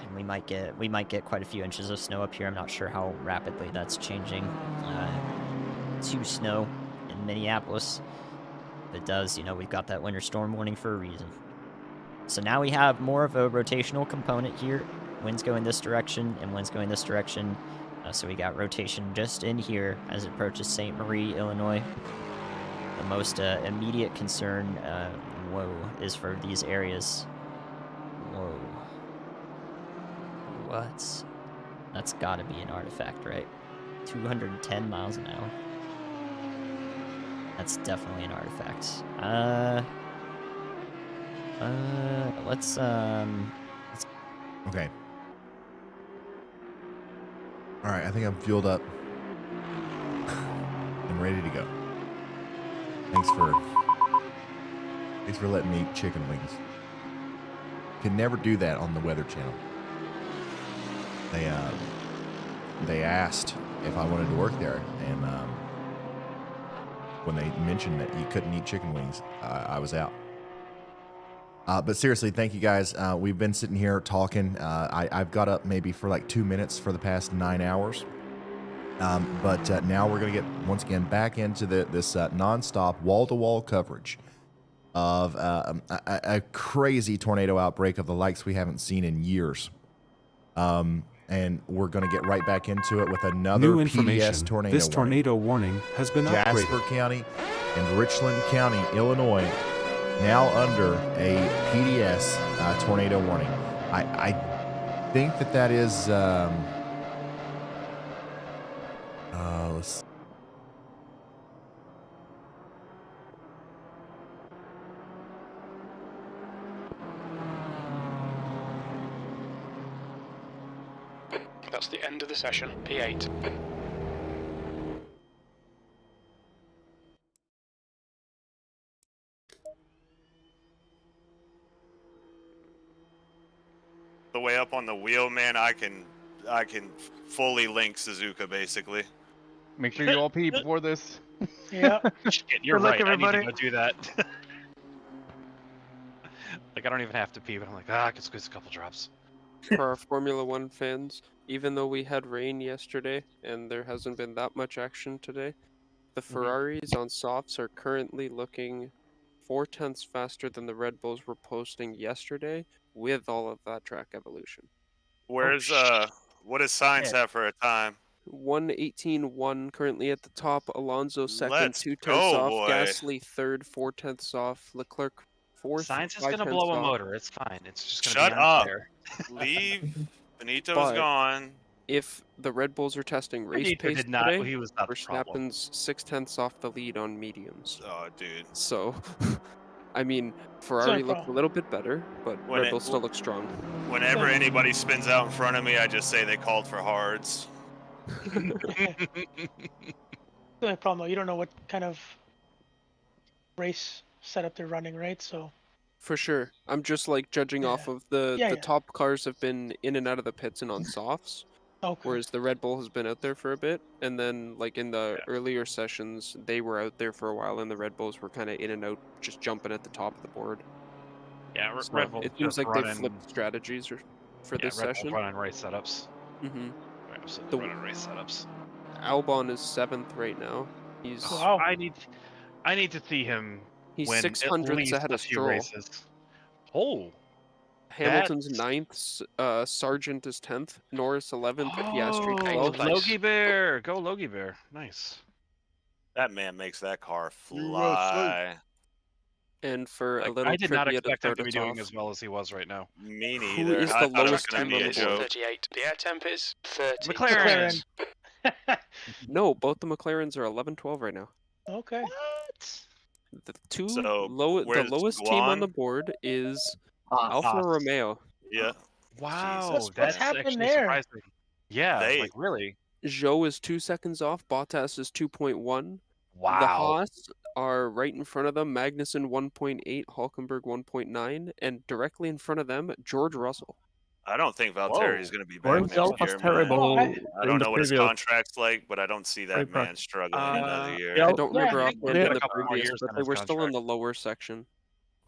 And we might get quite a few inches of snow up here. I'm not sure how rapidly that's changing to snow in Minneapolis. If it does, we've got that winter storm warning for a reason. So now we have more of a rotational component here. Winds going this direction and winds going this direction. So we got rotation just in here as it approaches St. Marie, Illinois. The most immediate concern, is for these areas. Whoa. What? That's gotta be an artifact, right? 210 miles an hour. That's definitely an artifact. Let's Okay. All right, I think I'm fueled up and ready to go. Thanks for letting me eat chicken wings. Can never do that on the Weather Channel. They asked if I wanted to work there, and when they mentioned that you couldn't eat chicken wings, I was out. But seriously, thank you guys. We've been sitting here talking. I've got up maybe for like 2 minutes for the past 9 hours. But now we're going to get, once again, back into this nonstop wall-to-wall coverage of a crazy tornado outbreak of the likes we haven't seen in years. And we're going to get right back into it with another New information. PDS tornado This warning. tornado warning has been Jasper upgraded. County and Richland County, Illinois, now under a PDS tornado warning. I think that is let's That's the end of the session. P8. The way up on the wheel, man, I can fully link Suzuka basically. Make sure you all pee before this. Yeah. Shit, you're Good luck, right. I need to everybody. go do that. Like, I don't even have to pee, but I'm like, I can squeeze a couple drops. For our Formula One fans, even though we had rain yesterday and there hasn't been that much action today, the Ferraris on softs are currently looking 0.4 faster than the Red Bulls were posting yesterday with all of that track evolution. Where's what does Sainz have for a time? 1:18.1 currently at the top. Alonso second, Let's 0.2 go, off. boy. Gasly third, 0.4 off. Leclerc fourth. Science is 5 gonna tenths blow a off. motor. It's fine. It's just gonna Shut be up. unfair. Leave. Benito's But gone. if the Red Bulls are testing race Benito pace did not- today, he was not the problem. Verstappen's 0.6 off the lead on mediums. Oh, dude. So, I mean, Ferrari looked a problem. little bit better, but When Red it- Bull still looks strong. Whenever anybody spins out in front of me, I just say they called for hards. The problem though, you don't know what kind of race setup they're running, right? So For sure. I'm just like judging off of the Yeah, yeah. top cars have been in and out of the pits and on softs. Okay. Whereas the Red Bull has been out there for a bit, and then like in the earlier sessions, they were out there for a while, and the Red Bulls were kind of in and out, just jumping at the top of the board. Yeah, So Red Bull. it seems like they flipped strategies for this Red session. Bull running race setups. Mm-hmm. Absolutely running race setups. Albon is 7th right now. He's I need to see him He's win 600ths at least ahead a of few Stroll. races. Oh, Hamilton's 9th, Sargent is 10th, Norris 11th, Piastri 12th. Logie Bear, go Logie Bear, nice. That man makes that car fly. And for a Like, little I did not trivia expect him to be start us doing off, as well as he was right now. Me Who neither. is I the thought it was lowest gonna time be on a the board? joke. 38. The air temp is 30. McLaren. No, both the McLarens are 11-12 right now. Okay. The where's lowest team on Guan? the board is Alfa Romeo. Yeah. Wow, What's that's happened actually there? surprising. Yeah, They- like really. Zhou is 2 seconds off. Bottas is 2.1. The Wow. Haas are right in front of them. Magnussen 1.8, Hulkenberg 1.9, and directly in front of them, George Russell. I don't think Valtteri's going to be back Weren't next the Alphas year, terrible man. I in don't the know what his previous contract's like, but I don't see that man struggling another year. Yeah, I don't remember yeah, offhand yeah. in the previous, but they were still in the lower section.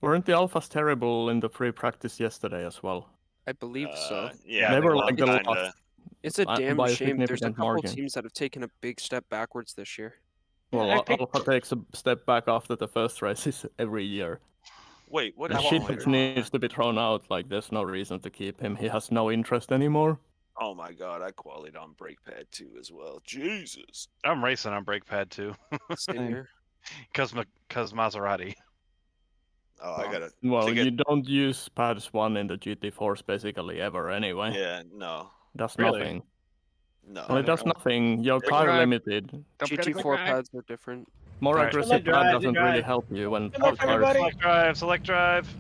Weren't the Alphas terrible in the free practice yesterday as well? I believe so. Yeah, they were well, like the kinda. last. It's a damn by a shame. There's a significant couple margin. teams that have taken a big step backwards this year. Well, I picked- Alpha takes a step back after the first races every year. Wait, what? The shit needs to be thrown out. Like, there's no reason to keep him. He has no interest anymore. Oh my god, I qualied on brake pad 2 as well. Jesus. I'm racing on brake pad too. Same here. Cause Maserati. Oh, I gotta. Well, to get- you don't use pads 1 in the GT4s basically ever anyway. Yeah, no. Does Really? nothing. No. Well, it does nothing. Your car drive. limited. GT4 pads are different. More Right. aggressive Select pad drive, doesn't drive. really help you when Good luck, cars- everybody. Select drive, select drive.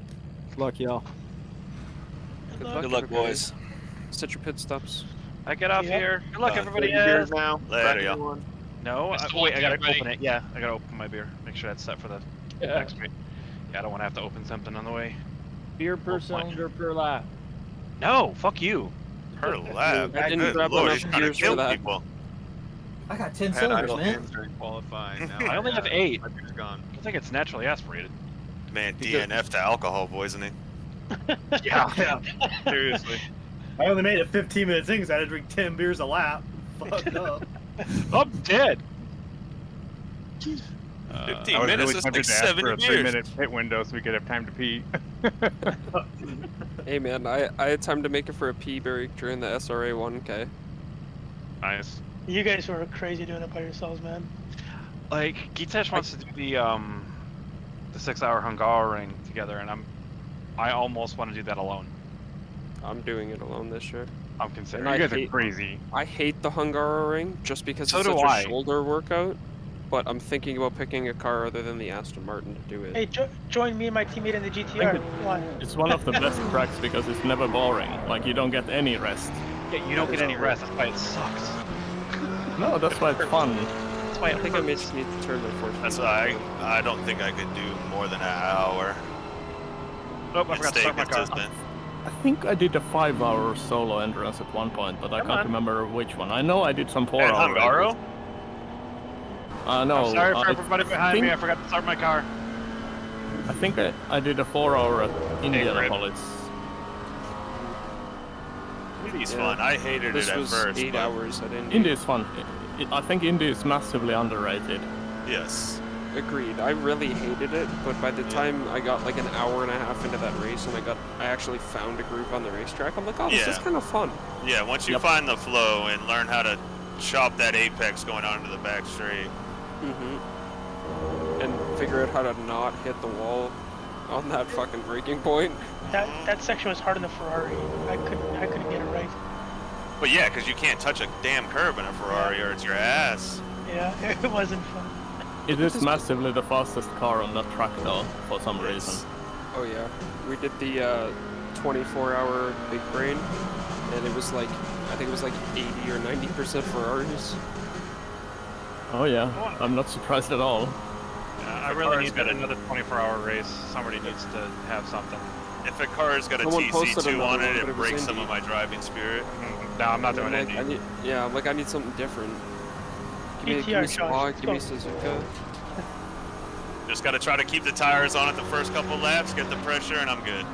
Good luck, y'all. Good Good luck, everybody. boys. Set your pit stops. I get off Yeah. here. Good luck, everybody. beers Else. now. Later, y'all. No, Best of wait, luck, I gotta everybody. open it. Yeah, I gotta open my beer. Make sure that's set for the next week. Yeah, I don't want to have to open something on the way. Beer per cylinder per lap. No, fuck you. Per lap. I didn't Good grab Lord, enough he's trying to beers for kill that. people. I got 10 I had cylinders, idle man. hands during qualifying. Now I only have 8. My beer's gone. I think it's naturally aspirated. Man, DNF to alcohol poisoning. Yeah. Seriously. I only made it 15 minutes in because I had to drink 10 beers a lap. Fucked up. I'm dead. 15 I was minutes, really that's tempted like to ask 70 for a beers. 3-minute pit window so we could have time to pee. Hey man, I had time to make it for a pee break during the SRA 1K. Nice. You guys were crazy doing it by yourselves, man. Like Gitesh wants to do the 6-hour Hungaroring together, and I almost want to do that alone. I'm doing it alone this year. I'm considering. And You I guys are hate- crazy. I hate the Hungaroring just because So it's do such I. a shoulder workout. But I'm thinking about picking a car other than the Aston Martin to do it. Hey, join me and my teammate in the GTR. Come on. It's one of the best tracks because it's never boring. Like, you don't get any rest. Yeah, you don't get any rest. That's why it sucks. No, that's why it's fun. That's why I think I may just need to turn my force. That's why I don't think I could do more than an hour. Oh, I and forgot to stay start my car. consistent. I think I did a 5-hour solo endurance at one point, but I can't remember which one. I know I did some 4-hour. Hungaro? No. I'm sorry for I everybody behind me. I forgot to start my car. I think I did a 4-hour at Indianapolis. Indy's fun. I hated This it at was first. 8 but hours at Indy. Indy is fun. I think Indy is massively underrated. Yes. Agreed. I really hated it, but by the time I got like an hour and a half into that race and I actually found a group on the racetrack, I'm like, oh, this is kind of fun. Yeah, once you find the flow and learn how to chop that apex going onto the back straight. And figure out how to not hit the wall on that fucking braking point. That section was hard in the Ferrari. I couldn't get it right. But yeah, because you can't touch a damn curb in a Ferrari or it's your ass. Yeah, it wasn't fun. It is massively the fastest car on that track though, for some reason. Oh yeah, we did the 24-hour big brain, and it was like, I think it was like 80 or 90% Ferraris. Oh yeah, I'm not surprised at all. I really need another 24-hour race. Somebody needs to have something. If a car's got a Someone posted TC2 on another one, it, but it it was breaks some Indy. of my driving spirit. No, I'm not doing like, Indy. I need something different. Give me GTR, Spa, Josh, give me let's go. Suzuka. Just got to try to keep the tires on it the first couple laps, get the pressure, and I'm good.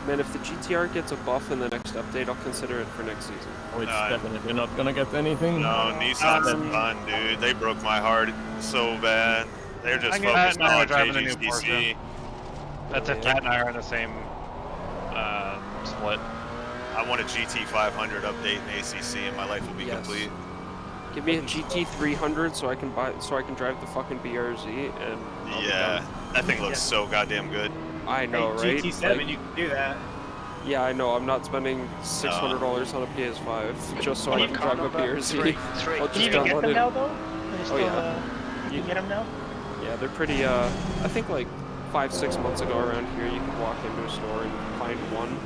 Man, if the GTR gets a buff in the next update, I'll consider it for next season. Oh, it's definitely not gonna get anything. No, Nissan's fun, dude. They broke my heart so bad. They're just focused now on driving the new JGCC. Porsche. That's if Cat and I are in the same split. I want a GT500 update in ACC, and my life will be complete. Give me a GT300 so I can drive the fucking BRZ and I'll be Yeah, done. that thing looks so goddamn good. I know, Hey, right? GT7, Like, you can do that. Yeah, I know. I'm not spending $600 on a PS5 just so I can drive a BRZ. I'll Can you just even get download them it. now though? Are they still, you can get them now? Yeah, they're pretty, I think like 5-6 months ago around here, you could walk into a store and find one.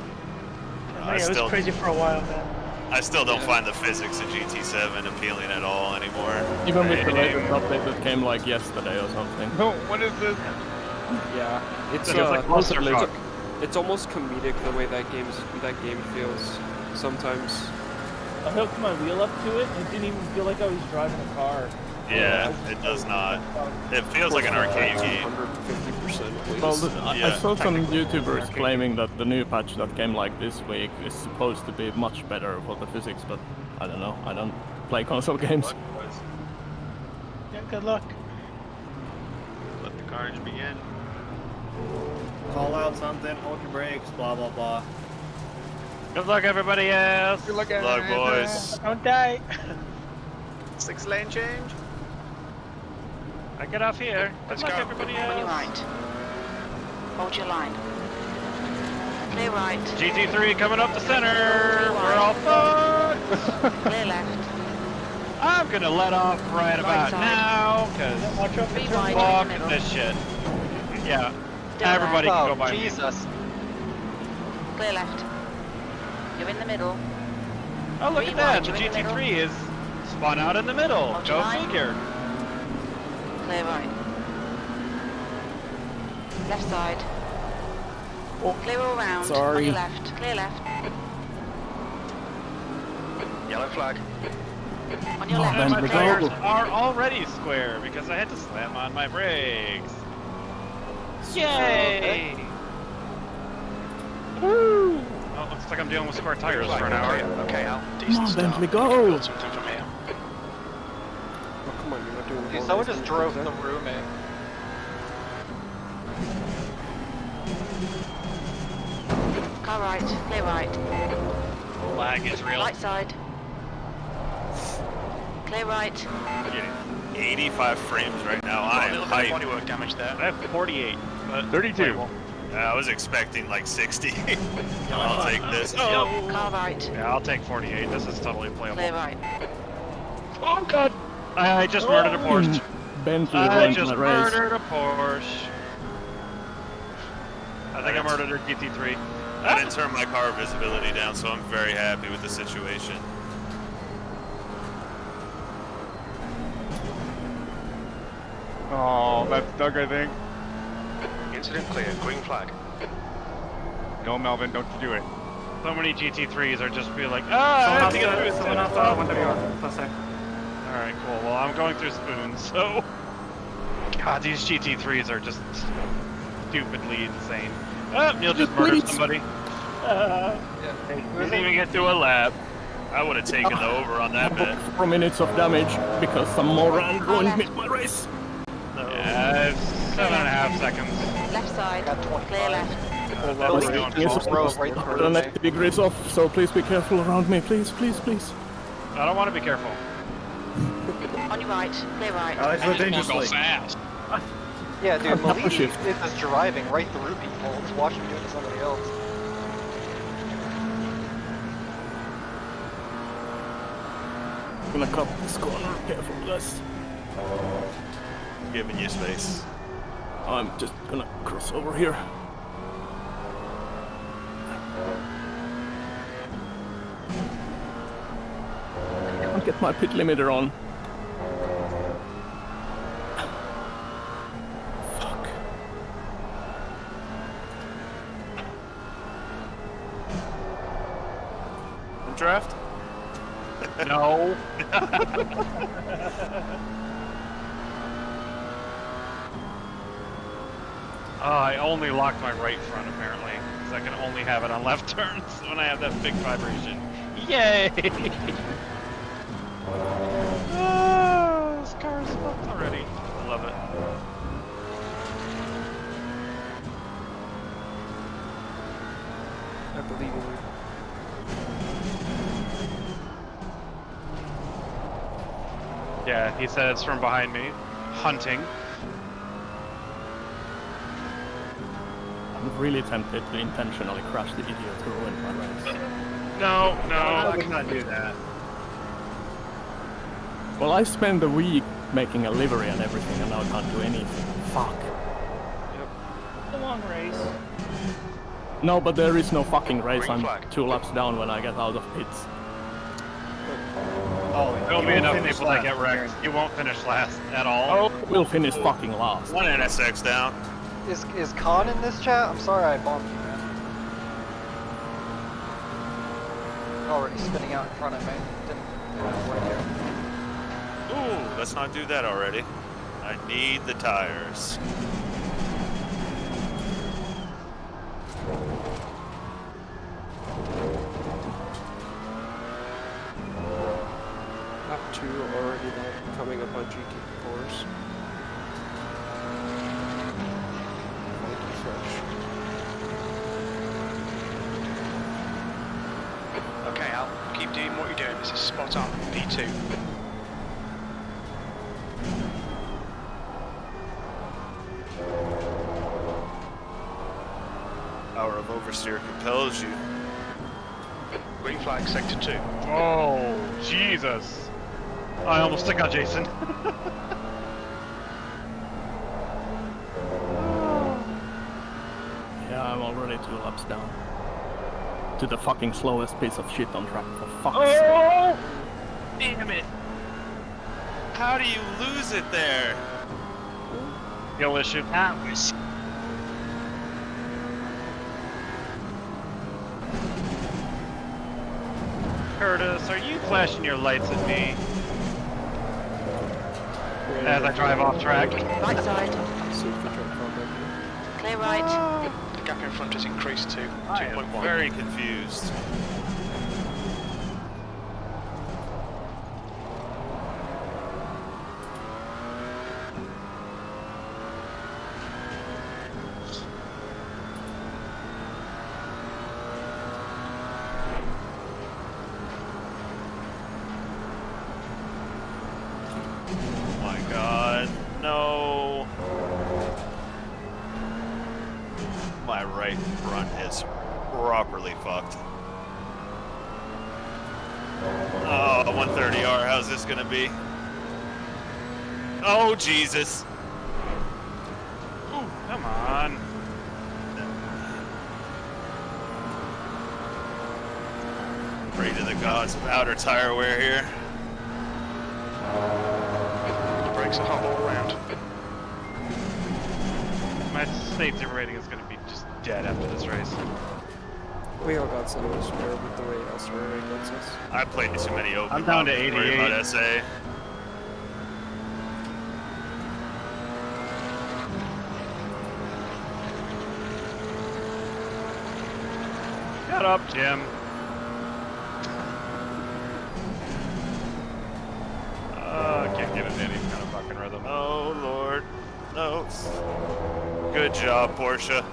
Yeah, it was crazy for a while, man. I still don't find the physics of GT7 appealing at all anymore. Even with the latest update that came like yesterday or something. No, what is this? Yeah, it's like clusterfuck. It's almost comedic the way that game feels sometimes. I hooked my wheel up to it and it didn't even feel like I was driving a car. Yeah, it does not. It feels like an arcade game. 150%. Well, I saw some YouTubers claiming that the new patch that came like this week is supposed to be much better for the physics, but I don't know. I don't play console games. Yeah, good luck. Let the carnage begin. Call out something, hold your brakes, blah blah blah. Good luck, everybody else. Good luck, boys. Don't die. 6-lane change. I get off here. Let's Good luck, go. everybody On your else. right. Hold your line. Clear right. GT3 coming up the center. We're all fucked. Clear left. I'm gonna let off right about now, cause Watch out for Three turn wide. one. fuck this shit. Yeah, Still everybody left. can go Oh, by me. Jesus. Clear left. You're in the middle. Oh, look Three at that. wide, The you're in the GT3 is spun out in the middle. Hold Go your line. figure. Clear right. Left side. Clear all round. On Sorry. your left. Clear left. Yellow flag. On your Come on, left. My then, Clear. tires are already square because I had to slam on my brakes. Yay! Woo! Oh, looks like I'm dealing with square tires for an hour. Okay, Al. Come Decent on, start. Bentley, We can go! build something from here. Oh, come on, you're not doing the Dude, whole someone race just on drove the through me. Car right. Clear right. Lag is real. Right side. Clear right. I'm getting 85 frames right now. I Got a am little bit of hyped. bodywork damage there. I have 48, but 32. playable. I was expecting like 60. I'll take this. Oh, Car right. yeah, I'll take 48. This is totally playable. Clear right. Oh god! I just murdered a Porsche. Bentley I won just the race. murdered a Porsche. I think I murdered a GT3. I didn't turn my car visibility down, so I'm very happy with the situation. Oh, that's Doug, I think. Incident clear. Green flag. No, Melvin, don't you do it. So many GT3s are just be like, I have to get through Someone off 131. Plus sec. Alright, cool. Well, I'm going through spoons, so... God, these GT3s are just stupidly insane. Oh, Neil just murdered somebody. Didn't even get to a lap. I would have taken the over on that bet. 4 minutes of damage because some moron ruined my race. Yeah, 7.5 seconds. Left side. Clear left. The next degrees off, so please be careful around me, please, please, please. I don't want to be careful. On your right. Clear right. Oh, it's so dangerously. Fast. Yeah, dude, Upper Malini shift. is just driving right through people. Let's watch him do it to somebody else. I'm gonna cut this corner, careful, guys. Giving you space. I'm just gonna cross over here. I can't get my pit limiter on. Fuck. Draft? No. I only locked my right front apparently, because I can only have it on left turns when I have that big vibration. Yay! Oh, this car is fucked already. I love it. I believe in you. Yeah, he said it's from behind me. Hunting. really tempted to intentionally crash the idiot who ruined my race. No, I would not do that. Well, I spent a week making a livery and everything, and now I can't do anything. Fuck. It's a long race. No, but there is no fucking race. I'm 2 laps down when I get out of pits. Oh, there'll be enough people that get wrecked. You won't finish last at all. Oh, we'll finish fucking last. One NSX down. Is Khan in this chat? I'm sorry I bumped you, man. Already spinning out in front of me. Didn't work here. Ooh, let's not do that already. I need the tires. Lap 2 already there, coming up on GT4s. Okay, Al, keep doing what you're doing. This is spot on. P2. Power of oversteer compels you. Green flag, sector 2. Oh, Jesus. I almost took out Jason. Yeah, I'm already 2 laps down. To the fucking slowest piece of shit on track, for fuck's sake. Oh! Damn it. How do you lose it there? Skill issue. That was... Curtis, are you flashing your lights at me? As I drive off track. Right side. Clear right. The gap in front has increased to I am 2.1. very confused. My God, no. My right front is properly fucked. Oh, 130R, how's this gonna be? Oh, Jesus. Ooh, come on. Pray to the gods of outer tire wear here. The brakes are hot all around. My safety rating is going to be just dead after this race. We all got some to spare with the way elsewhere against us. I played too many open. I'm down to I'm worried 88. about SA. Shut up, Jim. Can't get into any kind of fucking rhythm. Oh, Lord. No. Good job, Porsche.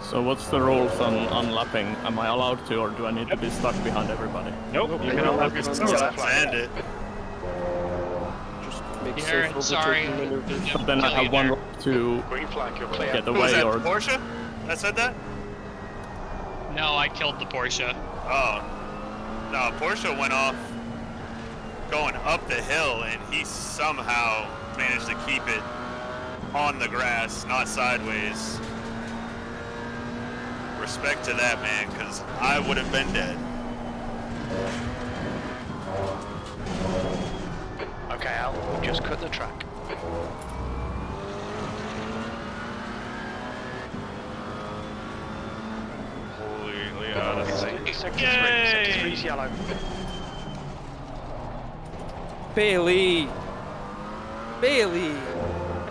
So what's the rules on lapping? Am I allowed to, or do I need to be stuck behind everybody? Nope, you can lap yourself. End it. Just make Here, safe sorry. overtaking maneuvers. But then I have 1 lap to Green flag, you're clear. get Who was away, that, or... Porsche? That said that? No, I killed the Porsche. Oh. No, Porsche went off going up the hill, and he somehow managed to keep it on the grass, not sideways. Respect to that, man, because I would have been dead. Okay, Al, we've just cut the track. Completely out of sync. Sector 3, sector 3's yellow. Bailey! Bailey!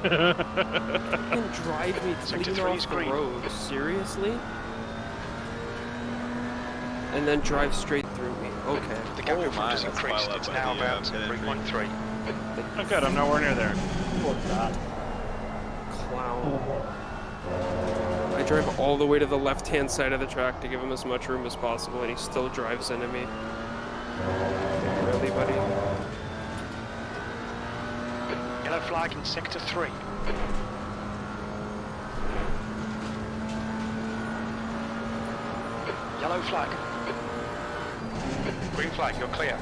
You can drive me Sector clean 3 off is the green. road, seriously? And then drive straight through me, okay. The gap in front has increased. It's now about 3.3. Oh, good, I'm nowhere near there. Clown. I drive all the way to the left-hand side of the track to give him as much room as possible, and he still drives into me. Really, buddy? Yellow flag in sector 3. Yellow flag. Green flag, you're clear.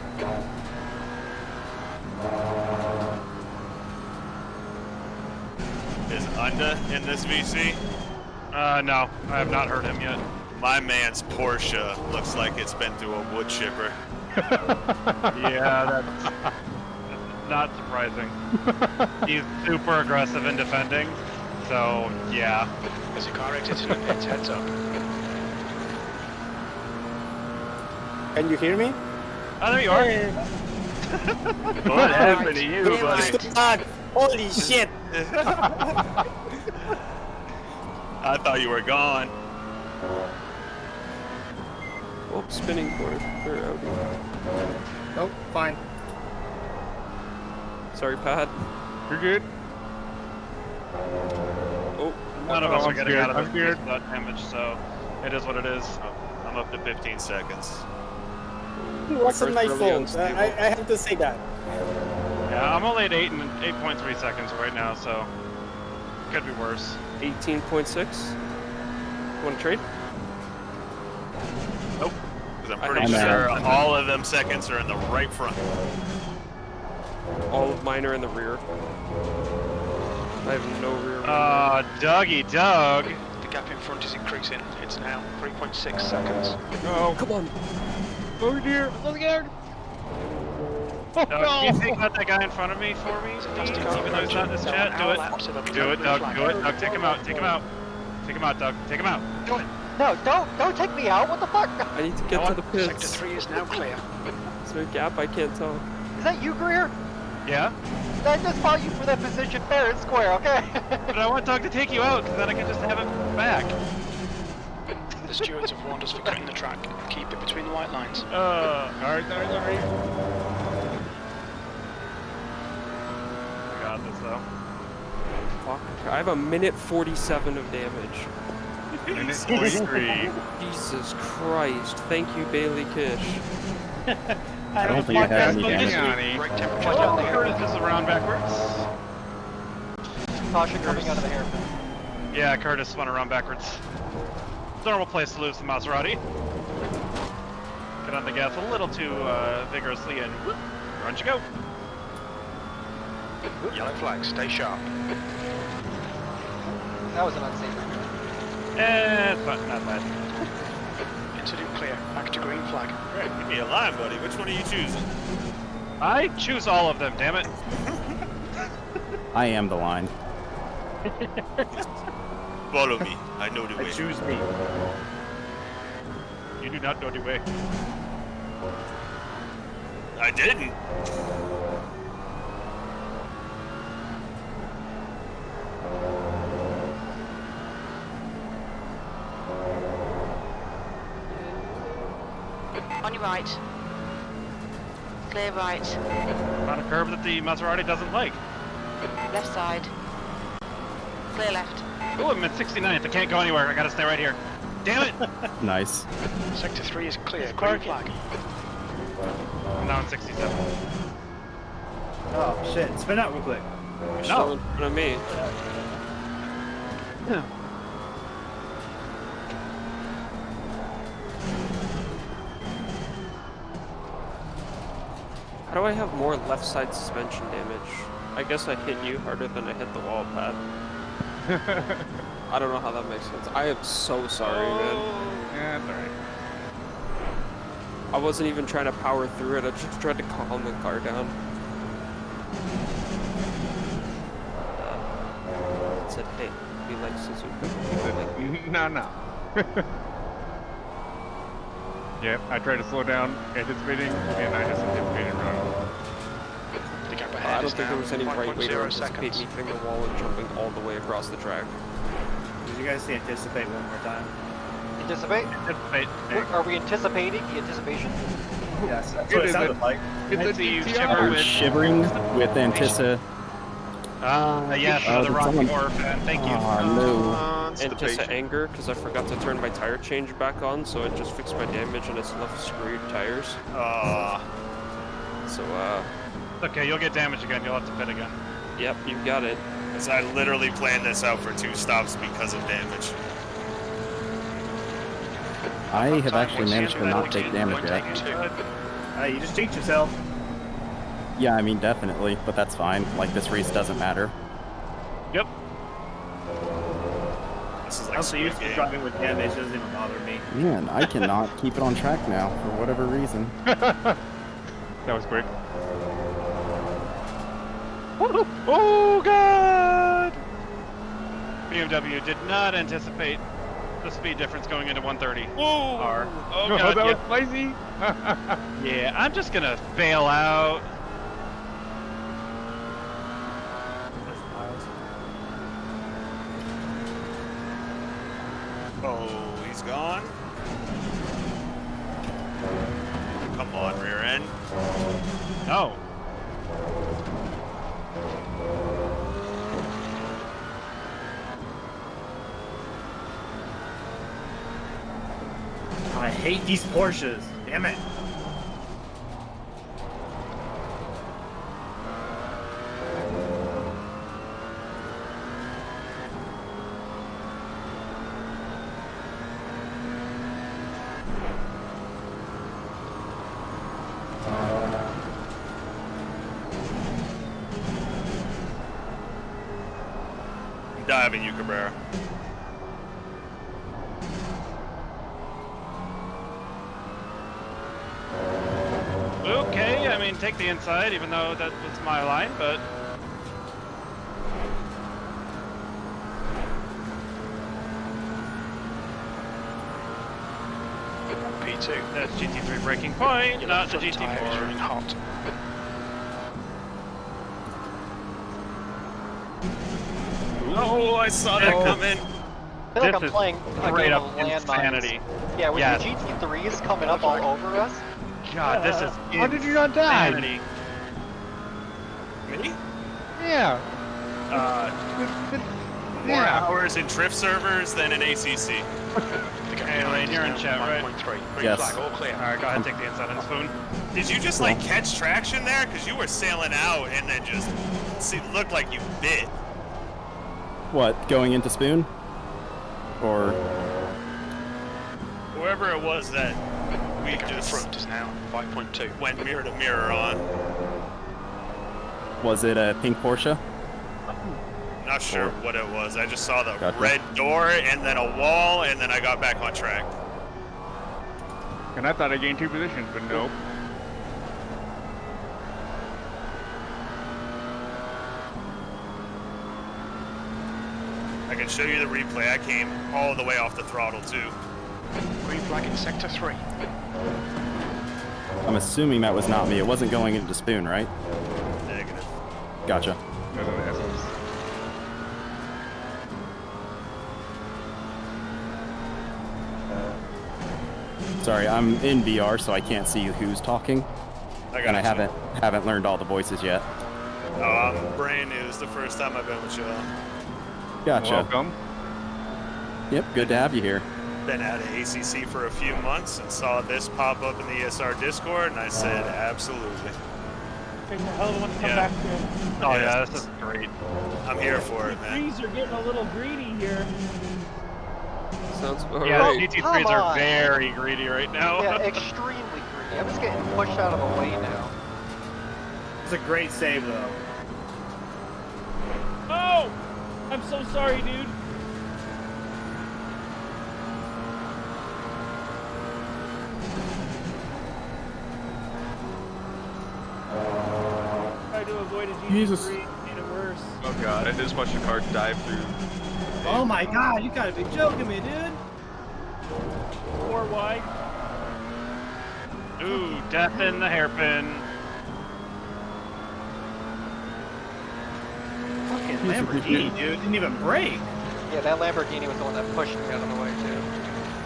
Is Unda in this VC? No, I have not heard him yet. My man's Porsche looks like it's been through a wood chipper. Yeah, that's not surprising. He's super aggressive in defending, so yeah. There's a car exiting the pits, heads up. Can you hear me? Oh, there you are. What happened to you, buddy? Holy shit! I thought you were gone. Oh, spinning board. Nope, fine. Sorry, Pat. You're good. Oh, none of us are getting out of I'm this scared. without damage, so it is what it is. I'm up to 15 seconds. It wasn't my Really fault. unstable. I have to say that. Yeah, I'm only at 8.3 seconds right now, so could be worse. 18.6. Want to trade? Nope. Because I'm pretty sure all of them seconds are in the right front. All of mine are in the rear. I have no rear. Dougie Doug. The gap in front is increasing. It's now 3.6 seconds. No. Come on. Oh dear, I'm so scared. Oh, Doug, can you take out that guy in front of me for me, please? Even though he's not in this chat, do it. Do it, Doug. Do it, Doug. Take him out. Take him out. Take him out, Doug. Take him out. Do it. No, don't take me out. What the fuck? I need to get to the pits. Sector 3 is now clear. Is there a gap? I can't tell. Is that you, Greer? Yeah? I just fought you for that position fair and square, okay? But I want Doug to take you out, because then I can just have him back. The stewards have warned us for cutting the track. Keep it between the white lines. Sorry. I got this, though. Fuck. I have a minute 47 of damage. Minute 43. Jesus Christ. Thank you, Bailey Kish. I don't think I have any damage. Brake temperature Oh, down the Curtis hairpin. is around backwards. Caution coming out of the hairpin. Yeah, Curtis spun around backwards. Normal place to lose the Maserati. Get on the gas a little too vigorously and whoop, run you go. Yellow flag, stay sharp. That was an unsafe maneuver. It's not bad. Incident clear. Back to green flag. Right, give me a line, buddy. Which one are you choosing? I choose all of them, damn it. I am the line. Follow me. I know the way. Choose me. You do not know the way. I didn't. On your right. Clear right. On a curve that the Maserati doesn't like. Left side. Clear left. Oh, I'm at 69th. I can't go anywhere. I gotta stay right here. Damn it! Nice. Sector 3 is clear. Green flag. I'm now in 67. Oh shit! Spin out real quick. You're still in front of me. How do I have more left side suspension damage? I guess I hit you harder than I hit the wall, Pat. I don't know how that makes sense. I am so sorry, man. Yeah, it's alright. I wasn't even trying to power through it. I just tried to calm the car down. It said, hey, we like Suzuka. No. Yep, I tried to slow down, anticipating, and I just anticipated running. The gap I ahead don't is think now there was any right way to 1.0 anticipate seconds. me hitting the wall and jumping all the way across the track. Did you guys anticipate one more time? Anticipate? Are we anticipating the anticipation? Yes, that's what it sounded like. It's a We're shivering with anticipation. Yes, Oh, the did Rocky someone- Horror fan. Thank you. Antissa anger, because I forgot to turn my tire change back on, so it just fixed my damage and it's left screwed tires. So, Okay, you'll get damage again. You'll have to pit again. Yep, you got it. Because I literally planned this out for 2 stops because of damage. I have actually managed to not take damage yet. You just jinxed yourself. Yeah, I mean, definitely, but that's fine. Like, this race doesn't matter. Yep. This is I'm like so used to driving with damage, it doesn't even bother me. Man, I cannot keep it on track now, for whatever reason. That was quick. Oh, God! BMW did not anticipate the speed difference going into 130. Whoa! R. Oh, No, God, that was yeah. spicy. Yeah, I'm just gonna bail out. Oh, he's gone. Come on, rear end. No. I hate these Porsches. Damn it. I'm diving you, Cabrera. Okay, I mean, take the inside, even though that was my line, but... P2. That's GT3 braking point, not the GT4. Running hot. Oh, I saw that coming. I feel like I'm playing a straight game up of landmines. insanity. Yeah, with Yes. the GT3s coming up all over us. God, this is How did you not die? insanity. Me? Yeah. More hours in Drift servers than in ACC. Hey, Lane, you're in chat, right? Yes. All right, go ahead and take the inside on spoon. Did you just like catch traction there? Because you were sailing out and then just looked like you bit. What, going into spoon? Or... Whoever it was that we just front is now 5.2. went mirror to mirror on. Was it a pink Porsche? Not sure what it was. I just saw the Gotcha. red door and then a wall and then I got back on track. And I thought I gained 2 positions, but nope. I can show you the replay. I came all the way off the throttle too. Green flag in sector 3. I'm assuming that was not me. It wasn't going into spoon, right? Negative. Gotcha. Those are the S's. Sorry, I'm in VR, so I can't see who's talking. And I haven't learned all the voices yet. Oh, I'm brand new. It's the first time I've been with y'all. Gotcha. Welcome. Yep, good to have you here. Been out of ACC for a few months and saw this pop up in the ESR Discord, and I said, absolutely. Take the hell of one to come Yeah. back to. Oh yeah, this is great. I'm here for it, man. Trees are getting a little greedy here. Sounds about Yeah, right. GT3s come are on. very greedy right now. Yeah, extremely greedy. I'm just getting pushed out of the way now. It's a great save, though. Oh! I'm so sorry, dude. Tried to avoid a GT3, Jesus. made it worse. Oh god, I just watched a car dive through. Oh my god, you gotta be joking me, dude. 4 wide. Ooh, death in the hairpin. Fucking Lamborghini, dude. Didn't even brake. Yeah, that Lamborghini was the one that pushed me out of the way too.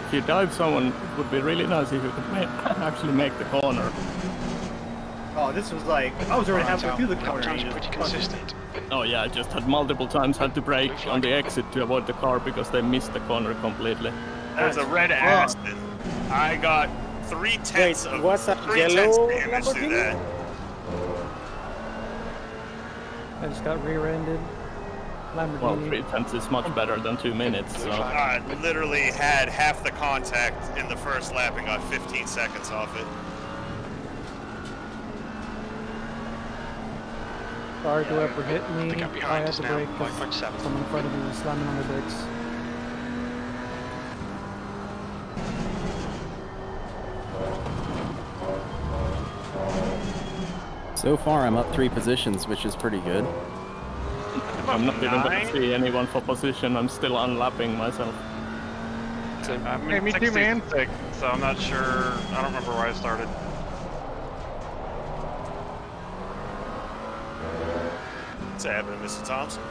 If you dive someone, it would be really nice if you could actually make the corner. Oh, this was like, I was already halfway through the corner. Time's pretty consistent. Oh yeah, I just had multiple times had to brake on the exit to avoid the car because they missed the corner completely. There's a red Aston. I got 3/10 of what's that 3/10 yellow damage through that. I just got rear-ended. Well, 3/10 is much better than 2 minutes. So. I literally had half the contact in the first lap and got 15 seconds off it. Sorry, whoever hit me. I had to brake because 5.7. someone in front of me was slamming on the brakes. So far, I'm up 3 positions, which is pretty good. I'm not even going to see anyone for position. I'm still unlapping myself. I'm Hey, in me too, 66, so I'm not sure. I don't remember where I started. What's happening, Mr. Thompson?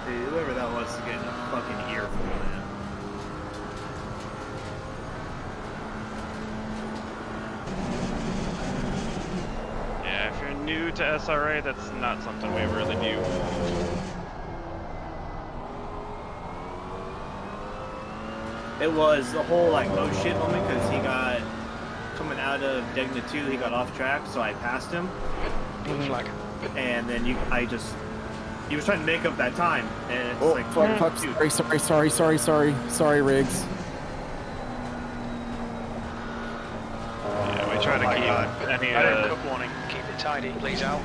Dude, whoever that was is getting a fucking earful, man. Yeah, if you're new to SRA, that's not something we really do. It was the whole like oh shit moment because he got coming out of Degna 2, he got off track, so I passed him. Flag. And then he was trying to make up that time, and it's like fuck, sorry, Riggs. Yeah, we try to keep any I didn't put warning. Keep it tidy, please, Al.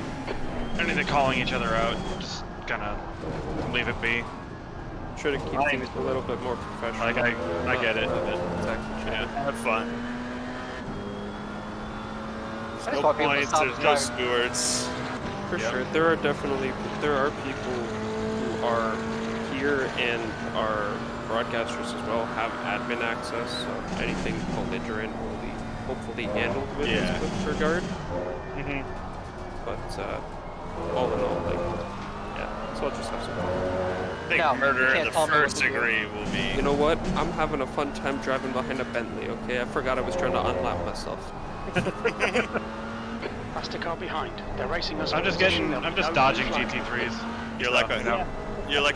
any of the calling each other out. Just kind of leave it be. Try to keep things a little bit more professional. Like I get it. Yeah, have fun. I No just want people to points, stop there's no driving. stewards. For sure, there are people who are here and are broadcasters as well, have admin access, so anything belligerent will be hopefully handled with regard. But all in all, like, yeah, so I'll just have some fun. I think murder in the first degree will be... You know what? I'm having a fun time driving behind a Bentley, okay? I forgot I was trying to unlap myself. That's the car behind. They're racing us. I'm just dodging GT3s. You're like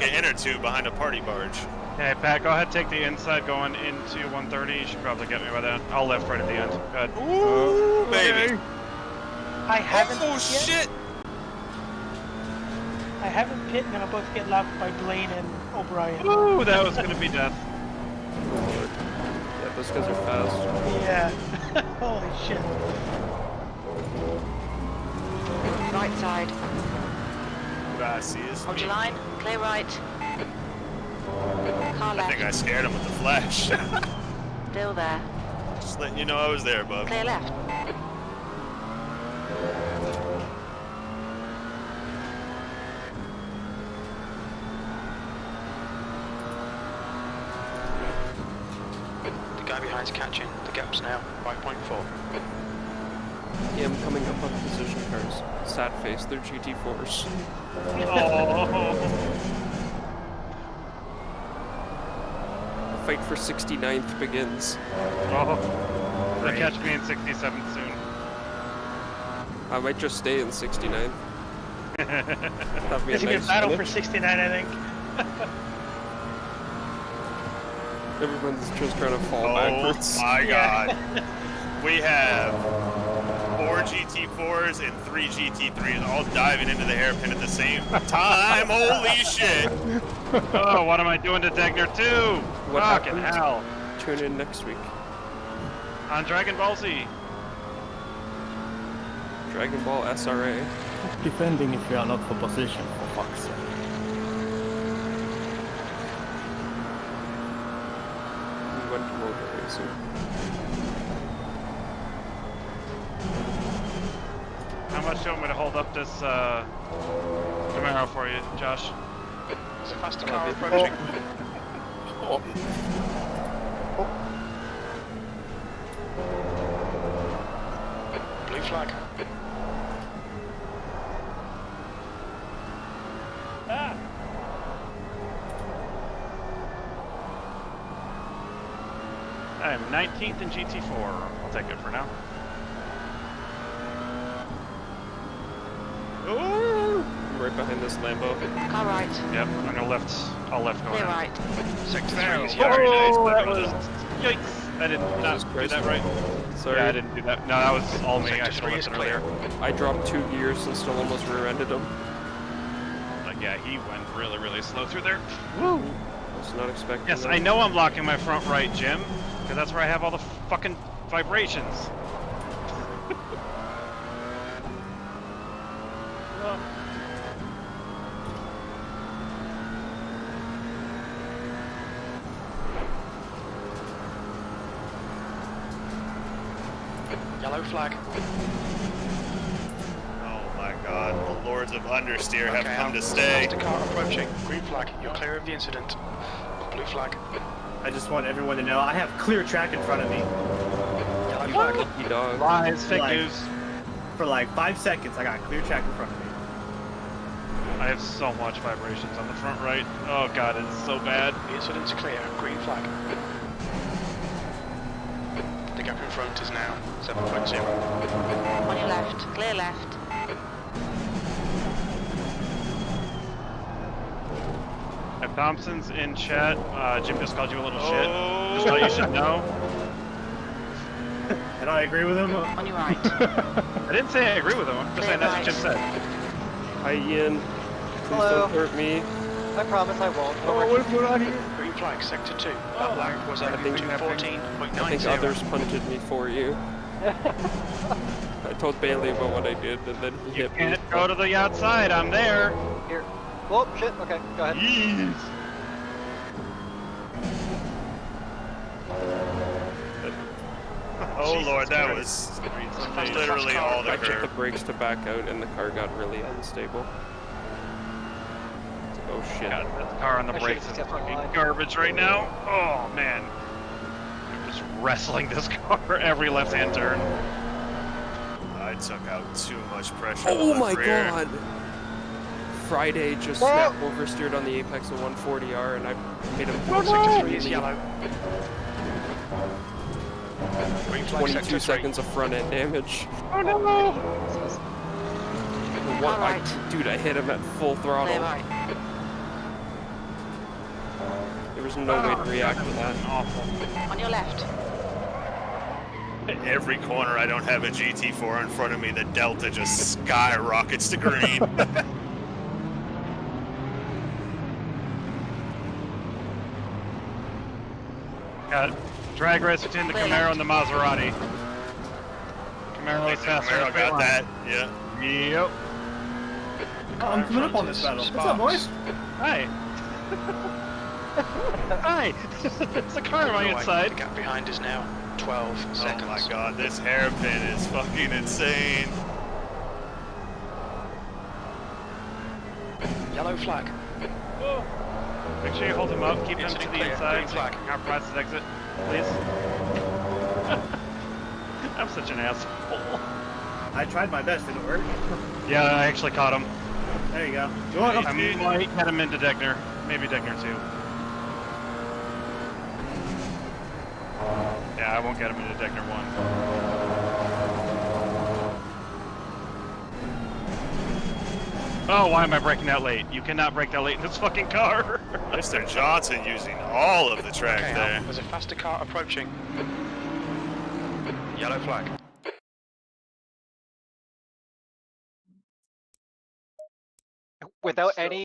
an inner tube behind a party barge. Hey Pat, go ahead, take the inside going into 130. You should probably get me by then. I'll left right at the end. Go ahead. Ooh, baby. I haven't. Oh shit! I haven't pit, and I'm about to get lapped by Blaine and O'Brien. Ooh, that was gonna be death. Yeah, those guys are fast. Yeah. Holy shit. Right side. What I see is Hold your line. Clear right. Car I left. think I scared him with the flash. Still there. Just letting you know I was there, bub. Clear left. The guy behind's catching the gaps now. 5.4. Yeah, I'm coming up on position cars. Sad face, they're GT4s. The fight for 69th begins. Oh, they catch me in 67th soon. I might just stay in 69th. That'd be There's a gonna be a nice battle finish. for 69, I think. Everyone's just trying to fall backwards. Oh my god. We have 4 GT4s and 3 GT3s all diving into the hairpin at the same time. Holy shit! Oh, what am I doing to Degner 2? What Fucking happened? hell. Tune in next week. On Dragon Ball Z. Dragon Ball SRA. Defending if you are not for position, for fuck's sake. We went to motor racing. How much do you want me to hold up this Camaro for you, Josh? There's a faster car approaching. Blue flag. Ah. I am 19th in GT4. I'll take it for now. Ooh! Right behind this Lambo. Car right. Yep, I'm gonna left. I'll left going Clear in. right. 63 is Very nice, Oh, my that brother. was... Yikes! I did not do that right. Sorry. Yeah, I didn't do that. No, that was all me. I should have listened earlier. I dropped 2 gears and still almost rear-ended him. Like, yeah, he went really, really slow through there. Woo! I was not expecting Yes, that. I know I'm locking my front right, Jim, because that's where I have all the fucking vibrations. Yellow flag. Oh my god, the Lords of Understeer have Okay, come to stay. Faster car approaching. Green flag. You're clear of the incident. Blue flag. I just want everyone to know I have clear track in front of me. Yellow flag. Lucky dog. Lies, fake Like- news. For like 5 seconds, I got clear track in front of me. I have so much vibrations on the front right. Oh god, it's so bad. The incident's clear. Green flag. The gap in front is now 7.0. On your left, clear left. If Thompson's in chat, Jim just called you a little shit. Just thought you should know. And I agree with him. On your right. I didn't say I agree with him. I'm just saying that's what Jim said. Hi, Ian. Please Hello. don't hurt me. I promise I won't. Oh, what's going on here? Green flag. Sector 2. That lag was I think 214.90. I think others punted me for you. I told Bailey about what I did, and then he hit me. Can't go to the outside. I'm there. Here. Oh, shit. Okay, go ahead. Jeez. Oh lord, that was literally all the I checked the curve. brakes to back out, and the car got really unstable. Oh shit. God, this car on the I brakes should've is kept on fucking line. garbage right now. Oh man. I'm just wrestling this car every left-hand turn. I took out too much pressure. Oh on the my rear. god! Friday just snap oversteered on the apex of 140R, and I made him Sector 3 is yellow. Green flag. 22 Sector 3. seconds of front end damage. Oh no! What? Alright. Dude, I hit him at full throttle. Clear right. There was no way to react to that. Awful. On your left. Every corner I don't have a GT4 in front of me, the Delta just skyrockets to green. Got drag race between the Camaro and the Maserati. Camaro is faster. Camaro got that, yeah. Yep. Oh, I'm coming up on this battle. What's up, boys? Hi. Hi. It's a car on my inside. The gap behind is now 12 seconds. Oh my god, this hairpin is fucking insane. Yellow flag. Make sure you hold him up. Keep him to Incident the clear. inside. Green So flag. you can compromise his exit, please. I'm such an asshole. I tried my best. Did it work? Yeah, I actually caught him. There you go. You want I might get him into Degner. Maybe Degner too. Yeah, I won't get him into Degner 1. Oh, why am I braking that late? You cannot brake that late in this fucking car. Mr. Johnson using all of the track Okay, there. there's a faster car approaching. Yellow flag. Without any